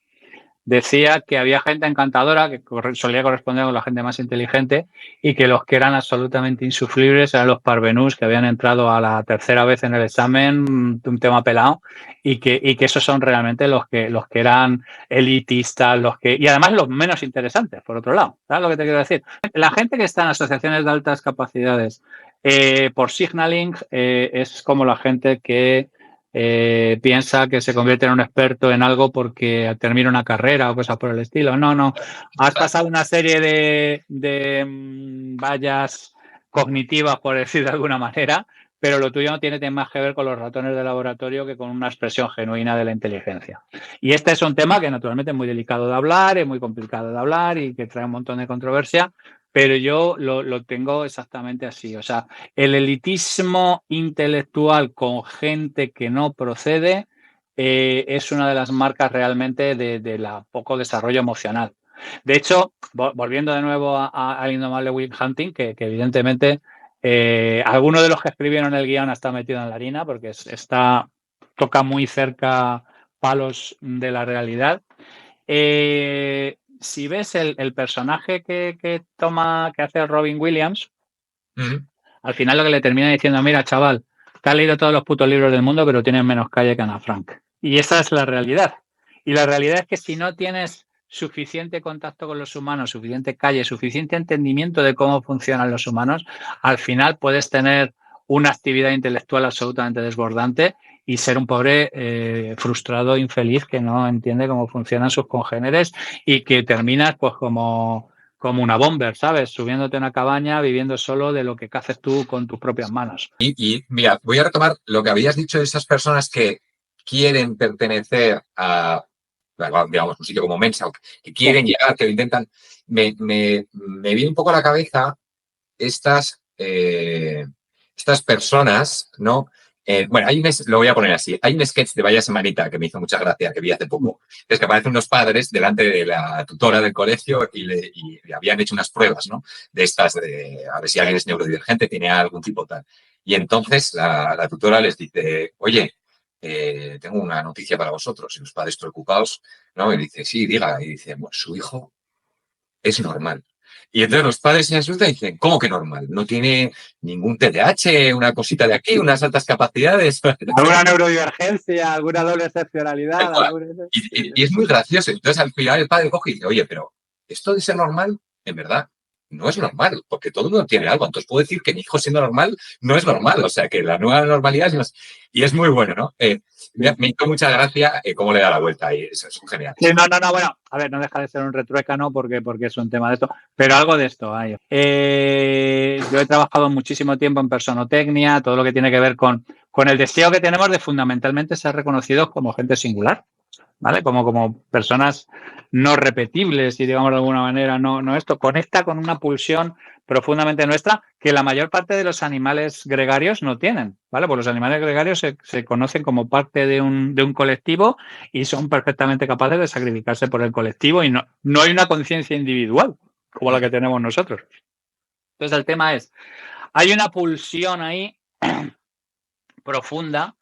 decía que había gente encantadora que solía corresponder con la gente más inteligente y que los que eran absolutamente insufribles eran los parvenús que habían entrado a la tercera vez en el examen, un tema pelado, y que esos son realmente los que eran elitistas, y además los menos interesantes, por otro lado. ¿Sabes lo que te quiero decir? La gente que está en asociaciones de altas capacidades por signaling es como la gente que piensa que se convierte en un experto en algo porque termina una carrera o cosas por el estilo. No. Has pasado una serie de vallas cognitivas, por decir de alguna manera, pero lo tuyo no tiene más que ver con los ratones de laboratorio que con una expresión genuina de la inteligencia. Y este es un tema que naturalmente es muy delicado de hablar, es muy complicado de hablar y que trae un montón de controversia, pero yo lo tengo exactamente así. O sea, el elitismo intelectual con gente que no procede es una de las marcas realmente de la poco desarrollo emocional. De hecho, volviendo de nuevo al indomable Will Hunting, que evidentemente alguno de los que escribieron el guión está metido en la harina porque toca muy cerca palos de la realidad. Si ves el personaje que hace Robin Williams, al final lo que le termina diciendo, mira, chaval, te has leído todos los putos libros del mundo, pero tienes menos calle que Ana Frank. Y esa es la realidad. Y la realidad es que si no tienes suficiente contacto con los humanos, suficiente calle, suficiente entendimiento de cómo funcionan los humanos, al final puedes tener una actividad intelectual absolutamente desbordante y ser un pobre frustrado, infeliz, que no entiende cómo funcionan sus congéneres y que terminas pues como una bomber, ¿sabes? Subiéndote a una cabaña, viviendo solo de lo que haces tú con tus propias manos. Y mira, voy a retomar lo que habías dicho de esas personas que quieren pertenecer a, digamos, un sitio como Mensa, que quieren llegar, que lo intentan. Me viene un poco a la cabeza estas personas, ¿no? Bueno, lo voy a poner así. Hay un sketch de Vaya Semanita que me hizo mucha gracia, que vi hace poco. Es que aparecen unos padres delante de la tutora del colegio y le habían hecho unas pruebas, ¿no? De estas, a ver si alguien es neurodivergente, tiene algún tipo tal. Y entonces la tutora les dice, oye, tengo una noticia para vosotros. Y los padres preocupados, ¿no? Y dice, sí, diga. Y dice, bueno, su hijo es normal. Y entonces los padres se asustan y dicen, ¿cómo que normal? No tiene ningún TDAH, una cosita de aquí, unas altas capacidades. ¿Alguna neurodivergencia, alguna doble excepcionalidad? Y es muy gracioso. Entonces al final el padre coge y dice, oye, pero esto de ser normal, en verdad, no es normal, porque todo el mundo tiene algo. Entonces puedo decir que mi hijo siendo normal no es normal. O sea, que la nueva normalidad es... Y es muy bueno, ¿no? Me hizo mucha gracia cómo le da la vuelta y eso es genial. Sí, no, bueno, a ver, no deja de ser un retruécano porque es un tema de esto, pero algo de esto hay. Yo he trabajado muchísimo tiempo en personotecnia, todo lo que tiene que ver con el deseo que tenemos de fundamentalmente ser reconocidos como gente singular, ¿vale? Como personas no repetibles y, digamos, de alguna manera, no esto conecta con una pulsión profundamente nuestra que la mayor parte de los animales gregarios no tienen, ¿vale? Pues los animales gregarios se conocen como parte de un colectivo y son perfectamente capaces de sacrificarse por el colectivo y no hay una conciencia individual como la que tenemos nosotros. Entonces el tema es, hay una pulsión ahí profunda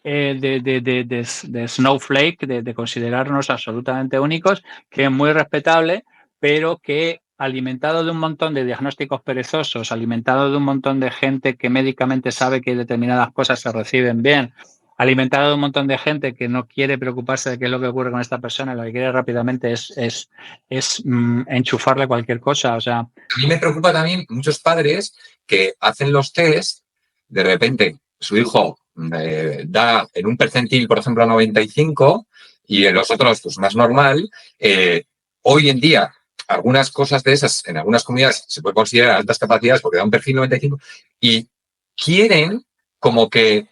de Snowflake, de considerarnos absolutamente únicos, que es muy respetable, pero que alimentado de un montón de diagnósticos perezosos, alimentado de un montón de gente que médicamente sabe que determinadas cosas se reciben bien, alimentado de un montón de gente que no quiere preocuparse de qué es lo que ocurre con esta persona, lo que quiere rápidamente es enchufarle cualquier cosa. O sea, A mí me preocupa también muchos padres que hacen los test, de repente su hijo da en un percentil, por ejemplo, a 95 y en los otros, pues más normal. Hoy en día, algunas cosas de esas, en algunas comunidades se puede considerar altas capacidades porque da un perfil 95 y quieren como que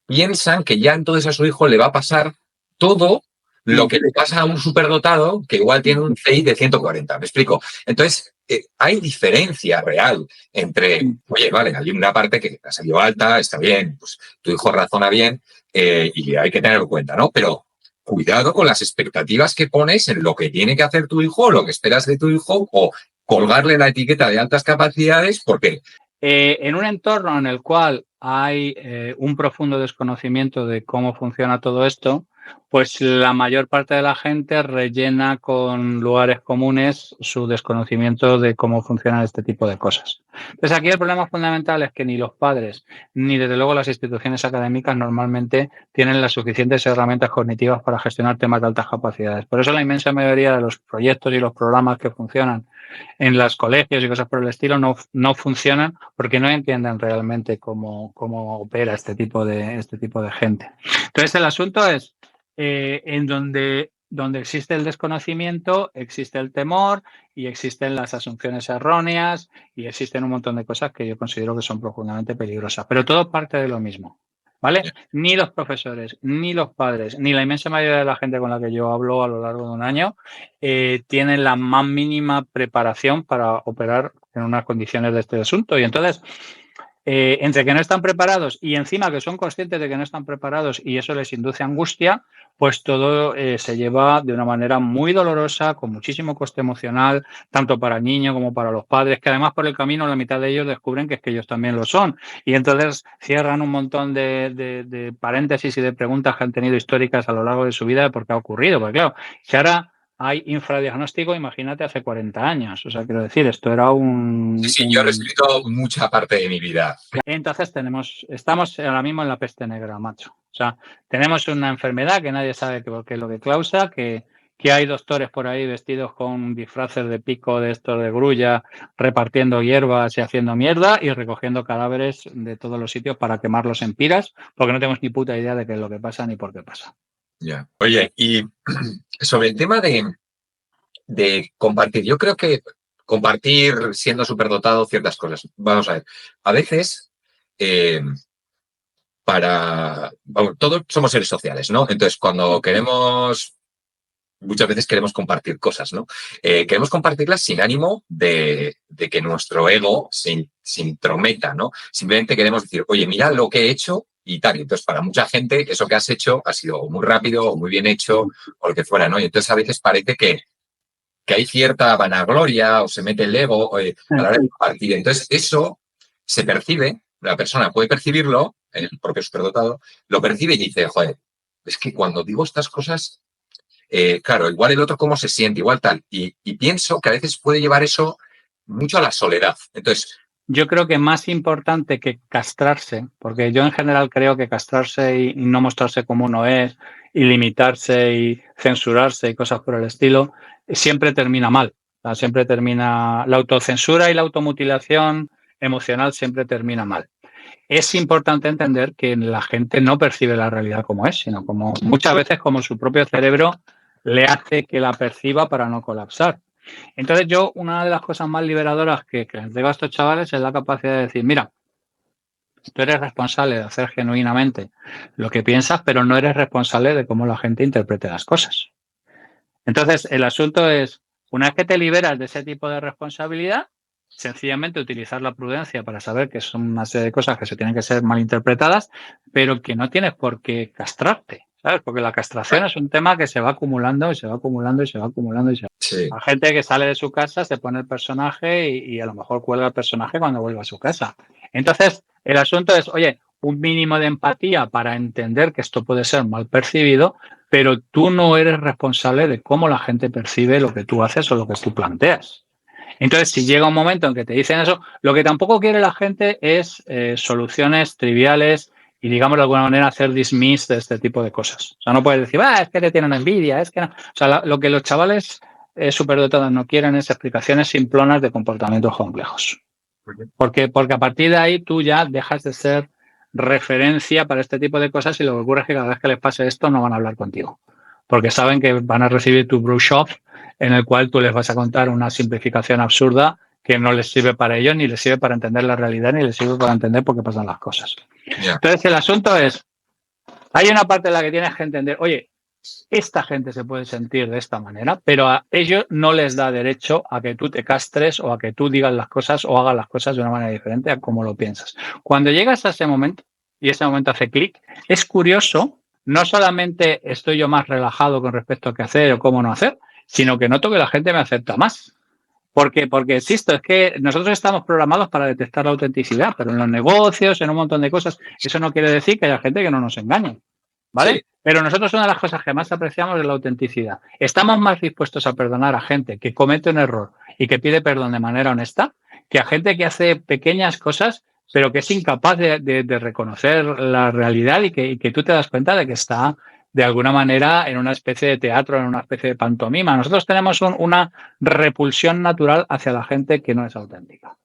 piensan que ya entonces a su hijo le va a pasar todo lo que le pasa a un superdotado que igual tiene un CI de 140. ¿Me explico? Entonces, hay diferencia real entre, oye, vale, hay una parte que ha salido alta, está bien, pues tu hijo razona bien y hay que tenerlo en cuenta, ¿no? Pero cuidado con las expectativas que pones en lo que tiene que hacer tu hijo, lo que esperas de tu hijo o colgarle la etiqueta de altas capacidades porque... en un entorno en el cual hay un profundo desconocimiento de cómo funciona todo esto, pues la mayor parte de la gente rellena con lugares comunes su desconocimiento de cómo funcionan este tipo de cosas. Entonces aquí el problema fundamental es que ni los padres ni desde luego las instituciones académicas normalmente tienen las suficientes herramientas cognitivas para gestionar temas de altas capacidades. Por eso la inmensa mayoría de los proyectos y los programas que funcionan en los colegios y cosas por el estilo no funcionan porque no entienden realmente cómo opera este tipo de gente. Entonces el asunto es en donde existe el desconocimiento, existe el temor y existen las asunciones erróneas y existen un montón de cosas que yo considero que son profundamente peligrosas. Pero todo parte de lo mismo. ¿Vale? Ni los profesores, ni los padres, ni la inmensa mayoría de la gente con la que yo hablo a lo largo de un año tienen la más mínima preparación para operar en unas condiciones de este asunto. Y entonces, entre que no están preparados y encima que son conscientes de que no están preparados y eso les induce angustia, pues todo se lleva de una manera muy dolorosa, con muchísimo coste emocional, tanto para el niño como para los padres, que además por el camino la mitad de ellos descubren que es que ellos también lo son. Y entonces cierran un montón de paréntesis y de preguntas que han tenido históricas a lo largo de su vida de por qué ha ocurrido. Porque claro, si ahora hay infradiagnóstico, imagínate hace 40 años. O sea, quiero decir, esto era Sí, yo lo he escrito mucha parte de mi vida. Entonces estamos ahora mismo en la peste negra, macho. O sea, tenemos una enfermedad que nadie sabe qué es lo que causa, que hay doctores por ahí vestidos con disfraces de pico de estos de grulla, repartiendo hierbas y haciendo mierda y recogiendo cadáveres de todos los sitios para quemarlos en piras, porque no tenemos ni puta idea de qué es lo que pasa ni por qué pasa. Ya. Oye, y sobre el tema de compartir, yo creo que compartir siendo superdotado ciertas cosas. Vamos a ver, a veces todos somos seres sociales, ¿no? Entonces, cuando muchas veces queremos compartir cosas, ¿no? Queremos compartirlas sin ánimo de que nuestro ego se intrometa, ¿no? Simplemente queremos decir, oye, mira lo que he hecho y tal. Y entonces, para mucha gente, eso que has hecho ha sido muy rápido o muy bien hecho o lo que fuera, ¿no? Y entonces, a veces parece que hay cierta vanagloria o se mete el ego a la hora de compartir. Entonces, eso se percibe, la persona puede percibirlo, el propio superdotado, lo percibe y dice, joder, es que cuando digo estas cosas, claro, igual el otro cómo se siente, igual tal. Y pienso que a veces puede llevar eso mucho a la soledad. Entonces, yo creo que más importante que castrarse, porque yo en general creo que castrarse y no mostrarse como uno es, y limitarse y censurarse y cosas por el estilo, siempre termina mal. O sea, siempre termina la autocensura y la automutilación emocional siempre termina mal. Es importante entender que la gente no percibe la realidad como es, sino como muchas veces como su propio cerebro le hace que la perciba para no colapsar. Entonces yo, una de las cosas más liberadoras que les digo a estos chavales es la capacidad de decir, mira, tú eres responsable de hacer genuinamente lo que piensas, pero no eres responsable de cómo la gente interprete las cosas. Entonces, el asunto es, una vez que te liberas de ese tipo de responsabilidad, sencillamente utilizar la prudencia para saber que son una serie de cosas que se tienen que ser malinterpretadas, pero que no tienes por qué castrarte, ¿sabes? Porque la castración es un tema que se va acumulando y se va acumulando y se va acumulando y se va. Sí. Hay gente que sale de su casa, se pone el personaje y a lo mejor cuelga el personaje cuando vuelve a su casa. Entonces, el asunto es, oye, un mínimo de empatía para entender que esto puede ser mal percibido, pero tú no eres responsable de cómo la gente percibe lo que tú haces o lo que tú planteas. Entonces, si llega un momento en que te dicen eso, lo que tampoco quiere la gente es soluciones triviales y, digamos, de alguna manera hacer dismiss de este tipo de cosas. O sea, no puedes decir, es que te tienen envidia, es que no. O sea, lo que los chavales superdotados no quieren es explicaciones simplonas de comportamientos complejos. Porque a partir de ahí tú ya dejas de ser referencia para este tipo de cosas y lo que ocurre es que cada vez que les pase esto no van a hablar contigo. Porque saben que van a recibir tu brush off en el cual tú les vas a contar una simplificación absurda que no les sirve para ellos, ni les sirve para entender la realidad, ni les sirve para entender por qué pasan las cosas. Yeah. Entonces el asunto es, hay una parte en la que tienes que entender, oye, esta gente se puede sentir de esta manera, pero a ellos no les da derecho a que tú te castres o a que tú digas las cosas o hagas las cosas de una manera diferente a como lo piensas. Cuando llegas a ese momento y ese momento hace clic, es curioso, no solamente estoy yo más relajado con respecto a qué hacer o cómo no hacer, sino que noto que la gente me acepta más. Porque insisto, es que nosotros estamos programados para detectar la autenticidad, pero en los negocios, en un montón de cosas, eso no quiere decir que haya gente que no nos engañe. ¿Vale? Sí. Pero nosotros una de las cosas que más apreciamos es la autenticidad. Estamos más dispuestos a perdonar a gente que comete un error y que pide perdón de manera honesta que a gente que hace pequeñas cosas pero que es incapaz de reconocer la realidad y que tú te das cuenta de que está de alguna manera en una especie de teatro, en una especie de pantomima. Nosotros tenemos una repulsión natural hacia la gente que no es auténtica.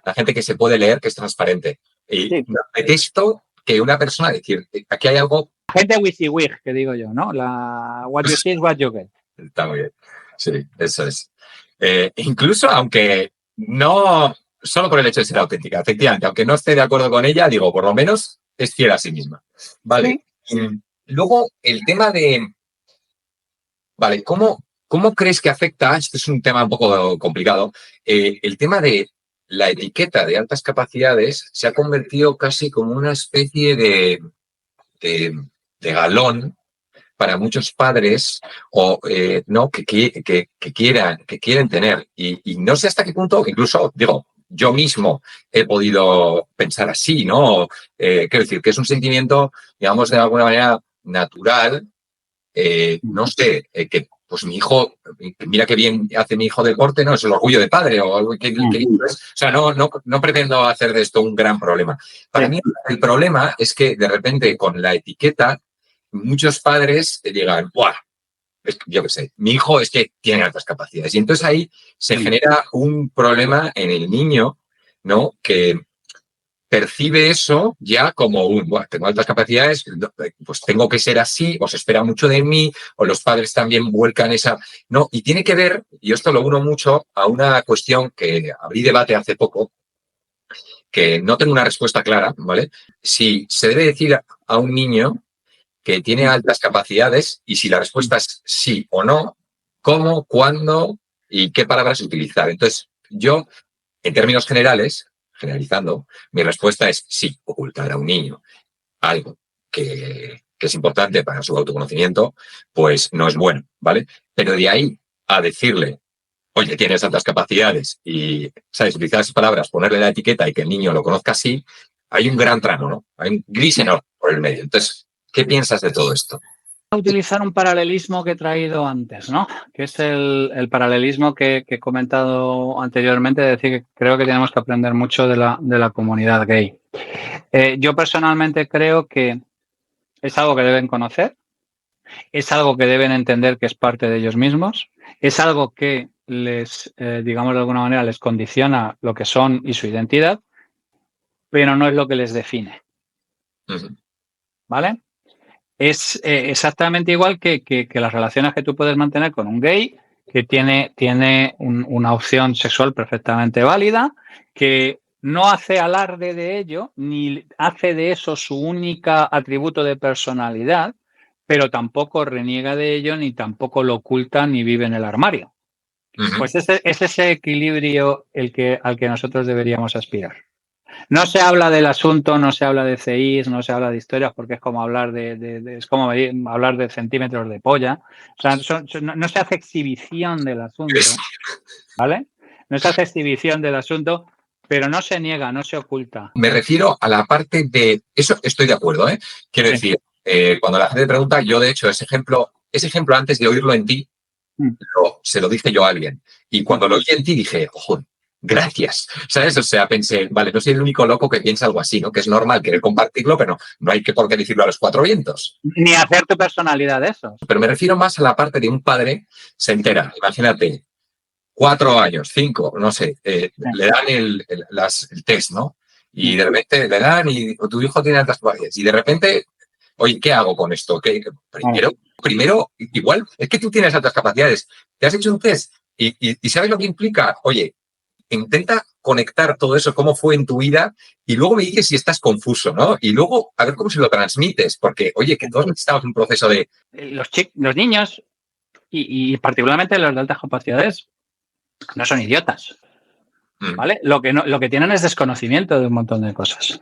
La gente que se puede leer, que es transparente. Y sí. detesto que una persona, decir, aquí hay algo... Gente WYSIWYG, que digo yo, ¿no? La what you see is what you get. Está muy bien. Sí, eso es. Incluso aunque no, solo por el hecho de ser auténtica, efectivamente, aunque no esté de acuerdo con ella, digo, por lo menos es fiel a sí misma. Vale. Sí. Luego, el tema de... Vale, ¿cómo crees que afecta? Este es un tema un poco complicado. El tema de la etiqueta de altas capacidades se ha convertido casi como una especie de galón para muchos padres o no que quieren tener. Y no sé hasta qué punto, incluso, digo, yo mismo he podido pensar así, ¿no? Quiero decir, que es un sentimiento, digamos, de alguna manera natural. No sé, que pues mi hijo, mira qué bien hace mi hijo deporte, ¿no? Es el orgullo de padre o algo o sea, no pretendo hacer de esto un gran problema. Para mí el problema es que de repente con la etiqueta muchos padres te digan, ¡buah! Yo qué sé, mi hijo es que tiene altas capacidades. Y entonces ahí se genera un problema en el niño, ¿no? Que percibe eso ya como bueno, tengo altas capacidades, pues tengo que ser así, o se espera mucho de mí, o los padres también vuelcan esa... No, y tiene que ver, y esto lo uno mucho, a una cuestión que abrí debate hace poco, que no tengo una respuesta clara, ¿vale? Si se debe decir a un niño que tiene altas capacidades y si la respuesta es sí o no, cómo, cuándo y qué palabras utilizar. Entonces, yo, en términos generales, generalizando, mi respuesta es sí, ocultar a un niño algo que es importante para su autoconocimiento, pues no es bueno, ¿vale? Pero de ahí a decirle, oye, tienes altas capacidades y, ¿sabes? Utilizar esas palabras, ponerle la etiqueta y que el niño lo conozca así, hay un gran tramo, ¿no? Hay un gris enorme por el medio. Entonces, ¿qué piensas de todo esto? Utilizar un paralelismo que he traído antes, ¿no? Que es el paralelismo que he comentado anteriormente, de decir que creo que tenemos que aprender mucho de la comunidad gay. Yo personalmente creo que es algo que deben conocer, es algo que deben entender que es parte de ellos mismos, es algo que les, digamos de alguna manera, les condiciona lo que son y su identidad, pero no es lo que les define. ¿Vale? Es exactamente igual que las relaciones que tú puedes mantener con un gay que tiene una opción sexual perfectamente válida, que no hace alarde de ello, ni hace de eso su única atributo de personalidad, pero tampoco reniega de ello, ni tampoco lo oculta, ni vive en el armario. Ujú. Pues es ese equilibrio al que nosotros deberíamos aspirar. No se habla del asunto, no se habla de CIs, no se habla de historias, porque es como hablar es como hablar de centímetros de polla. O sea, no se hace exhibición del asunto, ¿vale? No se hace exhibición del asunto, pero no se niega, no se oculta. Me refiero a la parte de... Eso estoy de acuerdo, ¿eh? Quiero Sí. decir, cuando la gente pregunta, yo de hecho ese ejemplo antes de oírlo en ti, se lo dije yo a alguien. Y cuando lo oí en ti dije, ojo, gracias. ¿Sabes? O sea, pensé, vale, no soy el único loco que piensa algo así, ¿no? Que es normal querer compartirlo, pero no hay que por qué decirlo a los cuatro vientos. Ni hacer tu personalidad de eso. Pero me refiero más a la parte de un padre se entera, imagínate, 4 años, 5, no sé, le dan el test, ¿no? Y de repente le dan y tu hijo tiene altas capacidades. Y de repente, oye, ¿qué hago con esto? Primero, igual, es que tú tienes altas capacidades. Te has hecho un test y ¿sabes lo que implica? Oye, intenta conectar todo eso, cómo fue en tu vida, y luego me dices si estás confuso, ¿no? Y luego a ver cómo se lo transmites, porque, oye, que todos estamos en un proceso de... Los niños, y particularmente los de altas capacidades, no son idiotas, ¿vale? Lo que tienen es desconocimiento de un montón de cosas.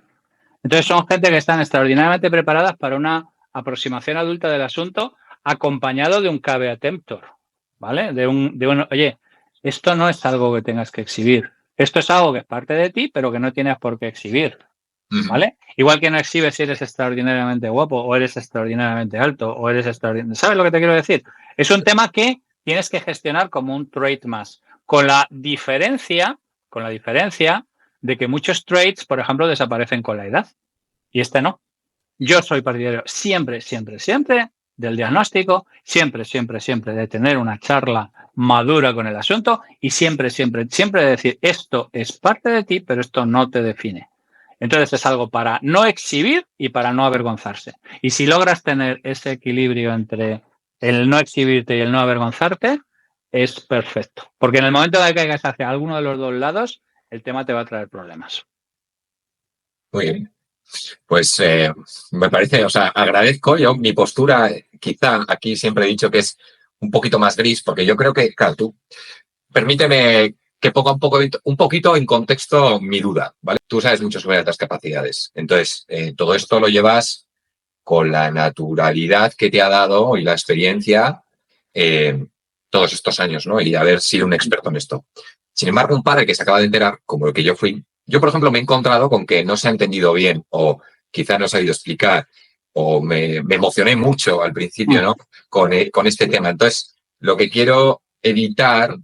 Entonces son gente que están extraordinariamente preparadas para una aproximación adulta del asunto, acompañado de un caveat emptor, ¿vale? Oye, esto no es algo que tengas que exhibir. Esto es algo que es parte de ti, pero que no tienes por qué exhibir, ¿vale? Igual que no exhibes si eres extraordinariamente guapo, o eres extraordinariamente alto, o eres extraordinariamente... ¿Sabes lo que te quiero decir? Es un tema que tienes que gestionar como un trait más, con la diferencia de que muchos traits, por ejemplo, desaparecen con la edad. Y este no. Yo soy partidario siempre, siempre, siempre del diagnóstico, siempre, siempre, siempre de tener una charla madura con el asunto y siempre, siempre, siempre de decir, esto es parte de ti, pero esto no te define. Entonces es algo para no exhibir y para no avergonzarse. Y si logras tener ese equilibrio entre el no exhibirte y el no avergonzarte, es perfecto. Porque en el momento de que caigas hacia alguno de los dos lados, el tema te va a traer problemas. Muy bien. Pues me parece, o sea, agradezco yo mi postura, quizá aquí siempre he dicho que es un poquito más gris, porque yo creo que, claro, tú, permíteme que ponga un poquito en contexto mi duda, ¿vale? Tú sabes mucho sobre altas capacidades, entonces todo esto lo llevas con la naturalidad que te ha dado y la experiencia todos estos años, ¿no? Y de haber sido un experto en esto. Sin embargo, un padre que se acaba de enterar, como el que yo fui, yo, por ejemplo, me he encontrado con que no se ha entendido bien o quizás no se ha ido explicar o me emocioné mucho al principio, ¿no? Con este tema. Entonces, lo que quiero evitar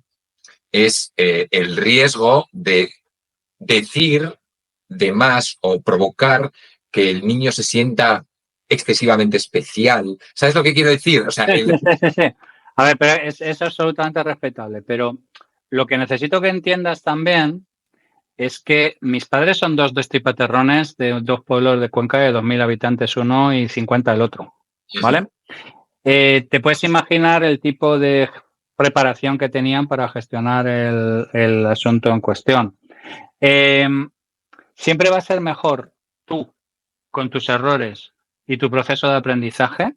es el riesgo de decir de más o provocar que el niño se sienta excesivamente especial. ¿Sabes lo que quiero decir? O sea, Sí. A ver, pero es absolutamente respetable, pero lo que necesito que entiendas también es que mis padres son dos destripaterrones de dos pueblos de Cuenca de 2.000 habitantes uno y 50 el otro, ¿vale? Te puedes imaginar el tipo de preparación que tenían para gestionar el asunto en cuestión. Siempre va a ser mejor tú, con tus errores y tu proceso de aprendizaje,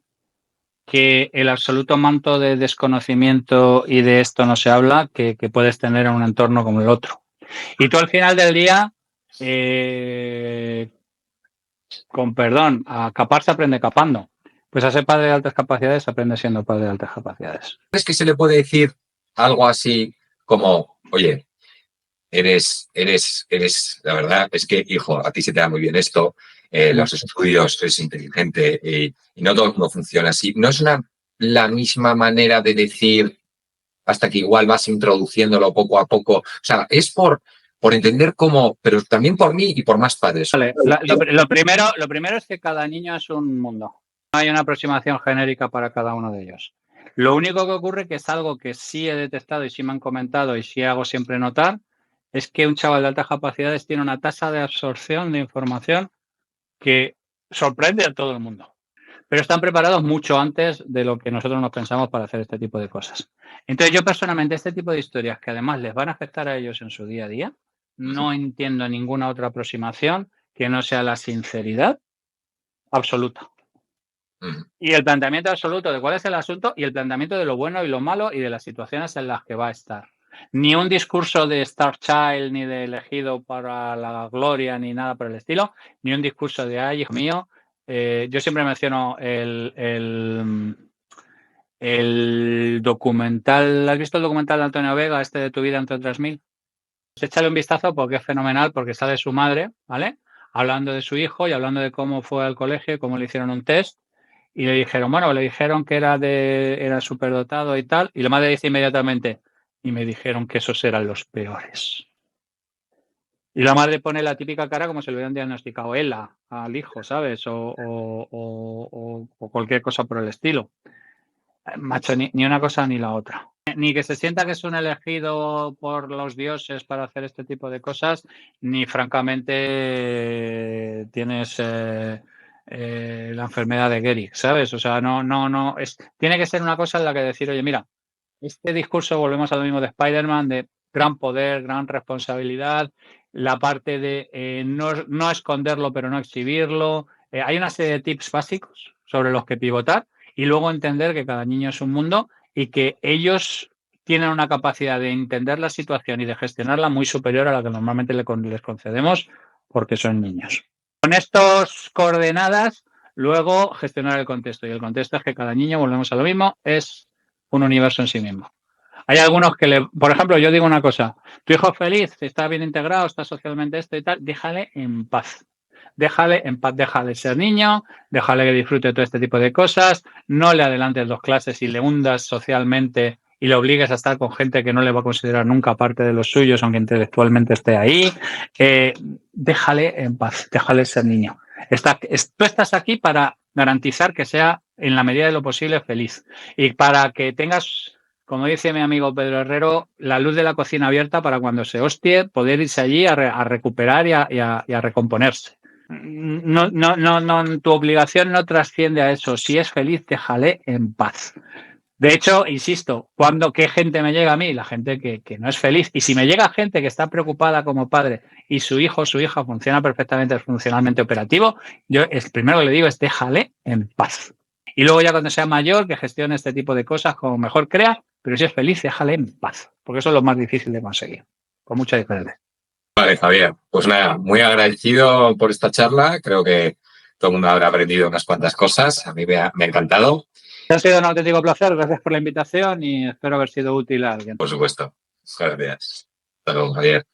que el absoluto manto de desconocimiento y de esto no se habla que puedes tener en un entorno como el otro. Y tú al final del día, con perdón, a capar se aprende capando. Pues a ser padre de altas capacidades aprende siendo padre de altas capacidades. ¿Es que se le puede decir algo así como, oye, eres, la verdad, es que, hijo, a ti se te da muy bien esto, los estudios, eres inteligente y no todo el mundo funciona así? No es la misma manera de decir hasta que igual vas introduciéndolo poco a poco. O sea, es por entender cómo, pero también por mí y por más padres. Vale, lo primero es que cada niño es un mundo. No hay una aproximación genérica para cada uno de ellos. Lo único que ocurre, que es algo que sí he detectado y sí me han comentado y sí hago siempre notar, es que un chaval de altas capacidades tiene una tasa de absorción de información que sorprende a todo el mundo. Pero están preparados mucho antes de lo que nosotros nos pensamos para hacer este tipo de cosas. Entonces, yo personalmente, este tipo de historias que además les van a afectar a ellos en su día a día, no entiendo ninguna otra aproximación que no sea la sinceridad absoluta. Y el planteamiento absoluto de cuál es el asunto y el planteamiento de lo bueno y lo malo y de las situaciones en las que va a estar. Ni un discurso de Star Child, ni de elegido para la gloria, ni nada por el estilo, ni un discurso de, ay, hijo mío. Yo siempre menciono el documental. ¿Has visto el documental de Antonio Vega, este de Tu vida entre otras mil? Pues échale un vistazo porque es fenomenal, porque sale su madre, ¿vale? Hablando de su hijo y hablando de cómo fue al colegio, cómo le hicieron un test. Y le dijeron, bueno, le dijeron que era superdotado y tal. Y la madre dice inmediatamente, y me dijeron que esos eran los peores. Y la madre pone la típica cara como si le hubieran diagnosticado ELA al hijo, ¿sabes? O cualquier cosa por el estilo. Macho, ni una cosa ni la otra. Ni que se sienta que es un elegido por los dioses para hacer este tipo de cosas, ni francamente tienes la enfermedad de Gehrig, ¿sabes? O sea, no. Tiene que ser una cosa en la que decir, oye, mira, este discurso, volvemos a lo mismo de Spider-Man, de gran poder, gran responsabilidad, la parte de no esconderlo pero no exhibirlo. Hay una serie de tips básicos sobre los que pivotar y luego entender que cada niño es un mundo y que ellos tienen una capacidad de entender la situación y de gestionarla muy superior a la que normalmente les concedemos porque son niños. Con estas coordenadas, luego gestionar el contexto. Y el contexto es que cada niño, volvemos a lo mismo, es un universo en sí mismo. Hay algunos que por ejemplo, yo digo una cosa, tu hijo es feliz, está bien integrado, está socialmente esto y tal, déjale en paz. Déjale en paz, déjale ser niño, déjale que disfrute todo este tipo de cosas, no le adelantes 2 clases y le hundas socialmente y le obligues a estar con gente que no le va a considerar nunca parte de los suyos, aunque intelectualmente esté ahí. Déjale en paz, déjale ser niño. Tú estás aquí para garantizar que sea, en la medida de lo posible, feliz. Y para que tengas, como dice mi amigo Pedro Herrero, la luz de la cocina abierta para cuando se hostie, poder irse allí a recuperar y a recomponerse. No, tu obligación no trasciende a eso. Si es feliz, déjale en paz. De hecho, insisto, ¿qué gente me llega a mí? La gente que no es feliz. Y si me llega gente que está preocupada como padre y su hijo o su hija funciona perfectamente, es funcionalmente operativo, yo el primero que le digo es déjale en paz. Y luego ya cuando sea mayor, que gestione este tipo de cosas como mejor crea, pero si es feliz, déjale en paz. Porque eso es lo más difícil de conseguir. Con mucha diferencia. Vale, Javier. Pues nada, muy agradecido por esta charla. Creo que todo el mundo habrá aprendido unas cuantas cosas. A mí me ha encantado. Ha sido un auténtico placer. Gracias por la invitación y espero haber sido útil a alguien. Por supuesto. Gracias. Hasta luego, Javier.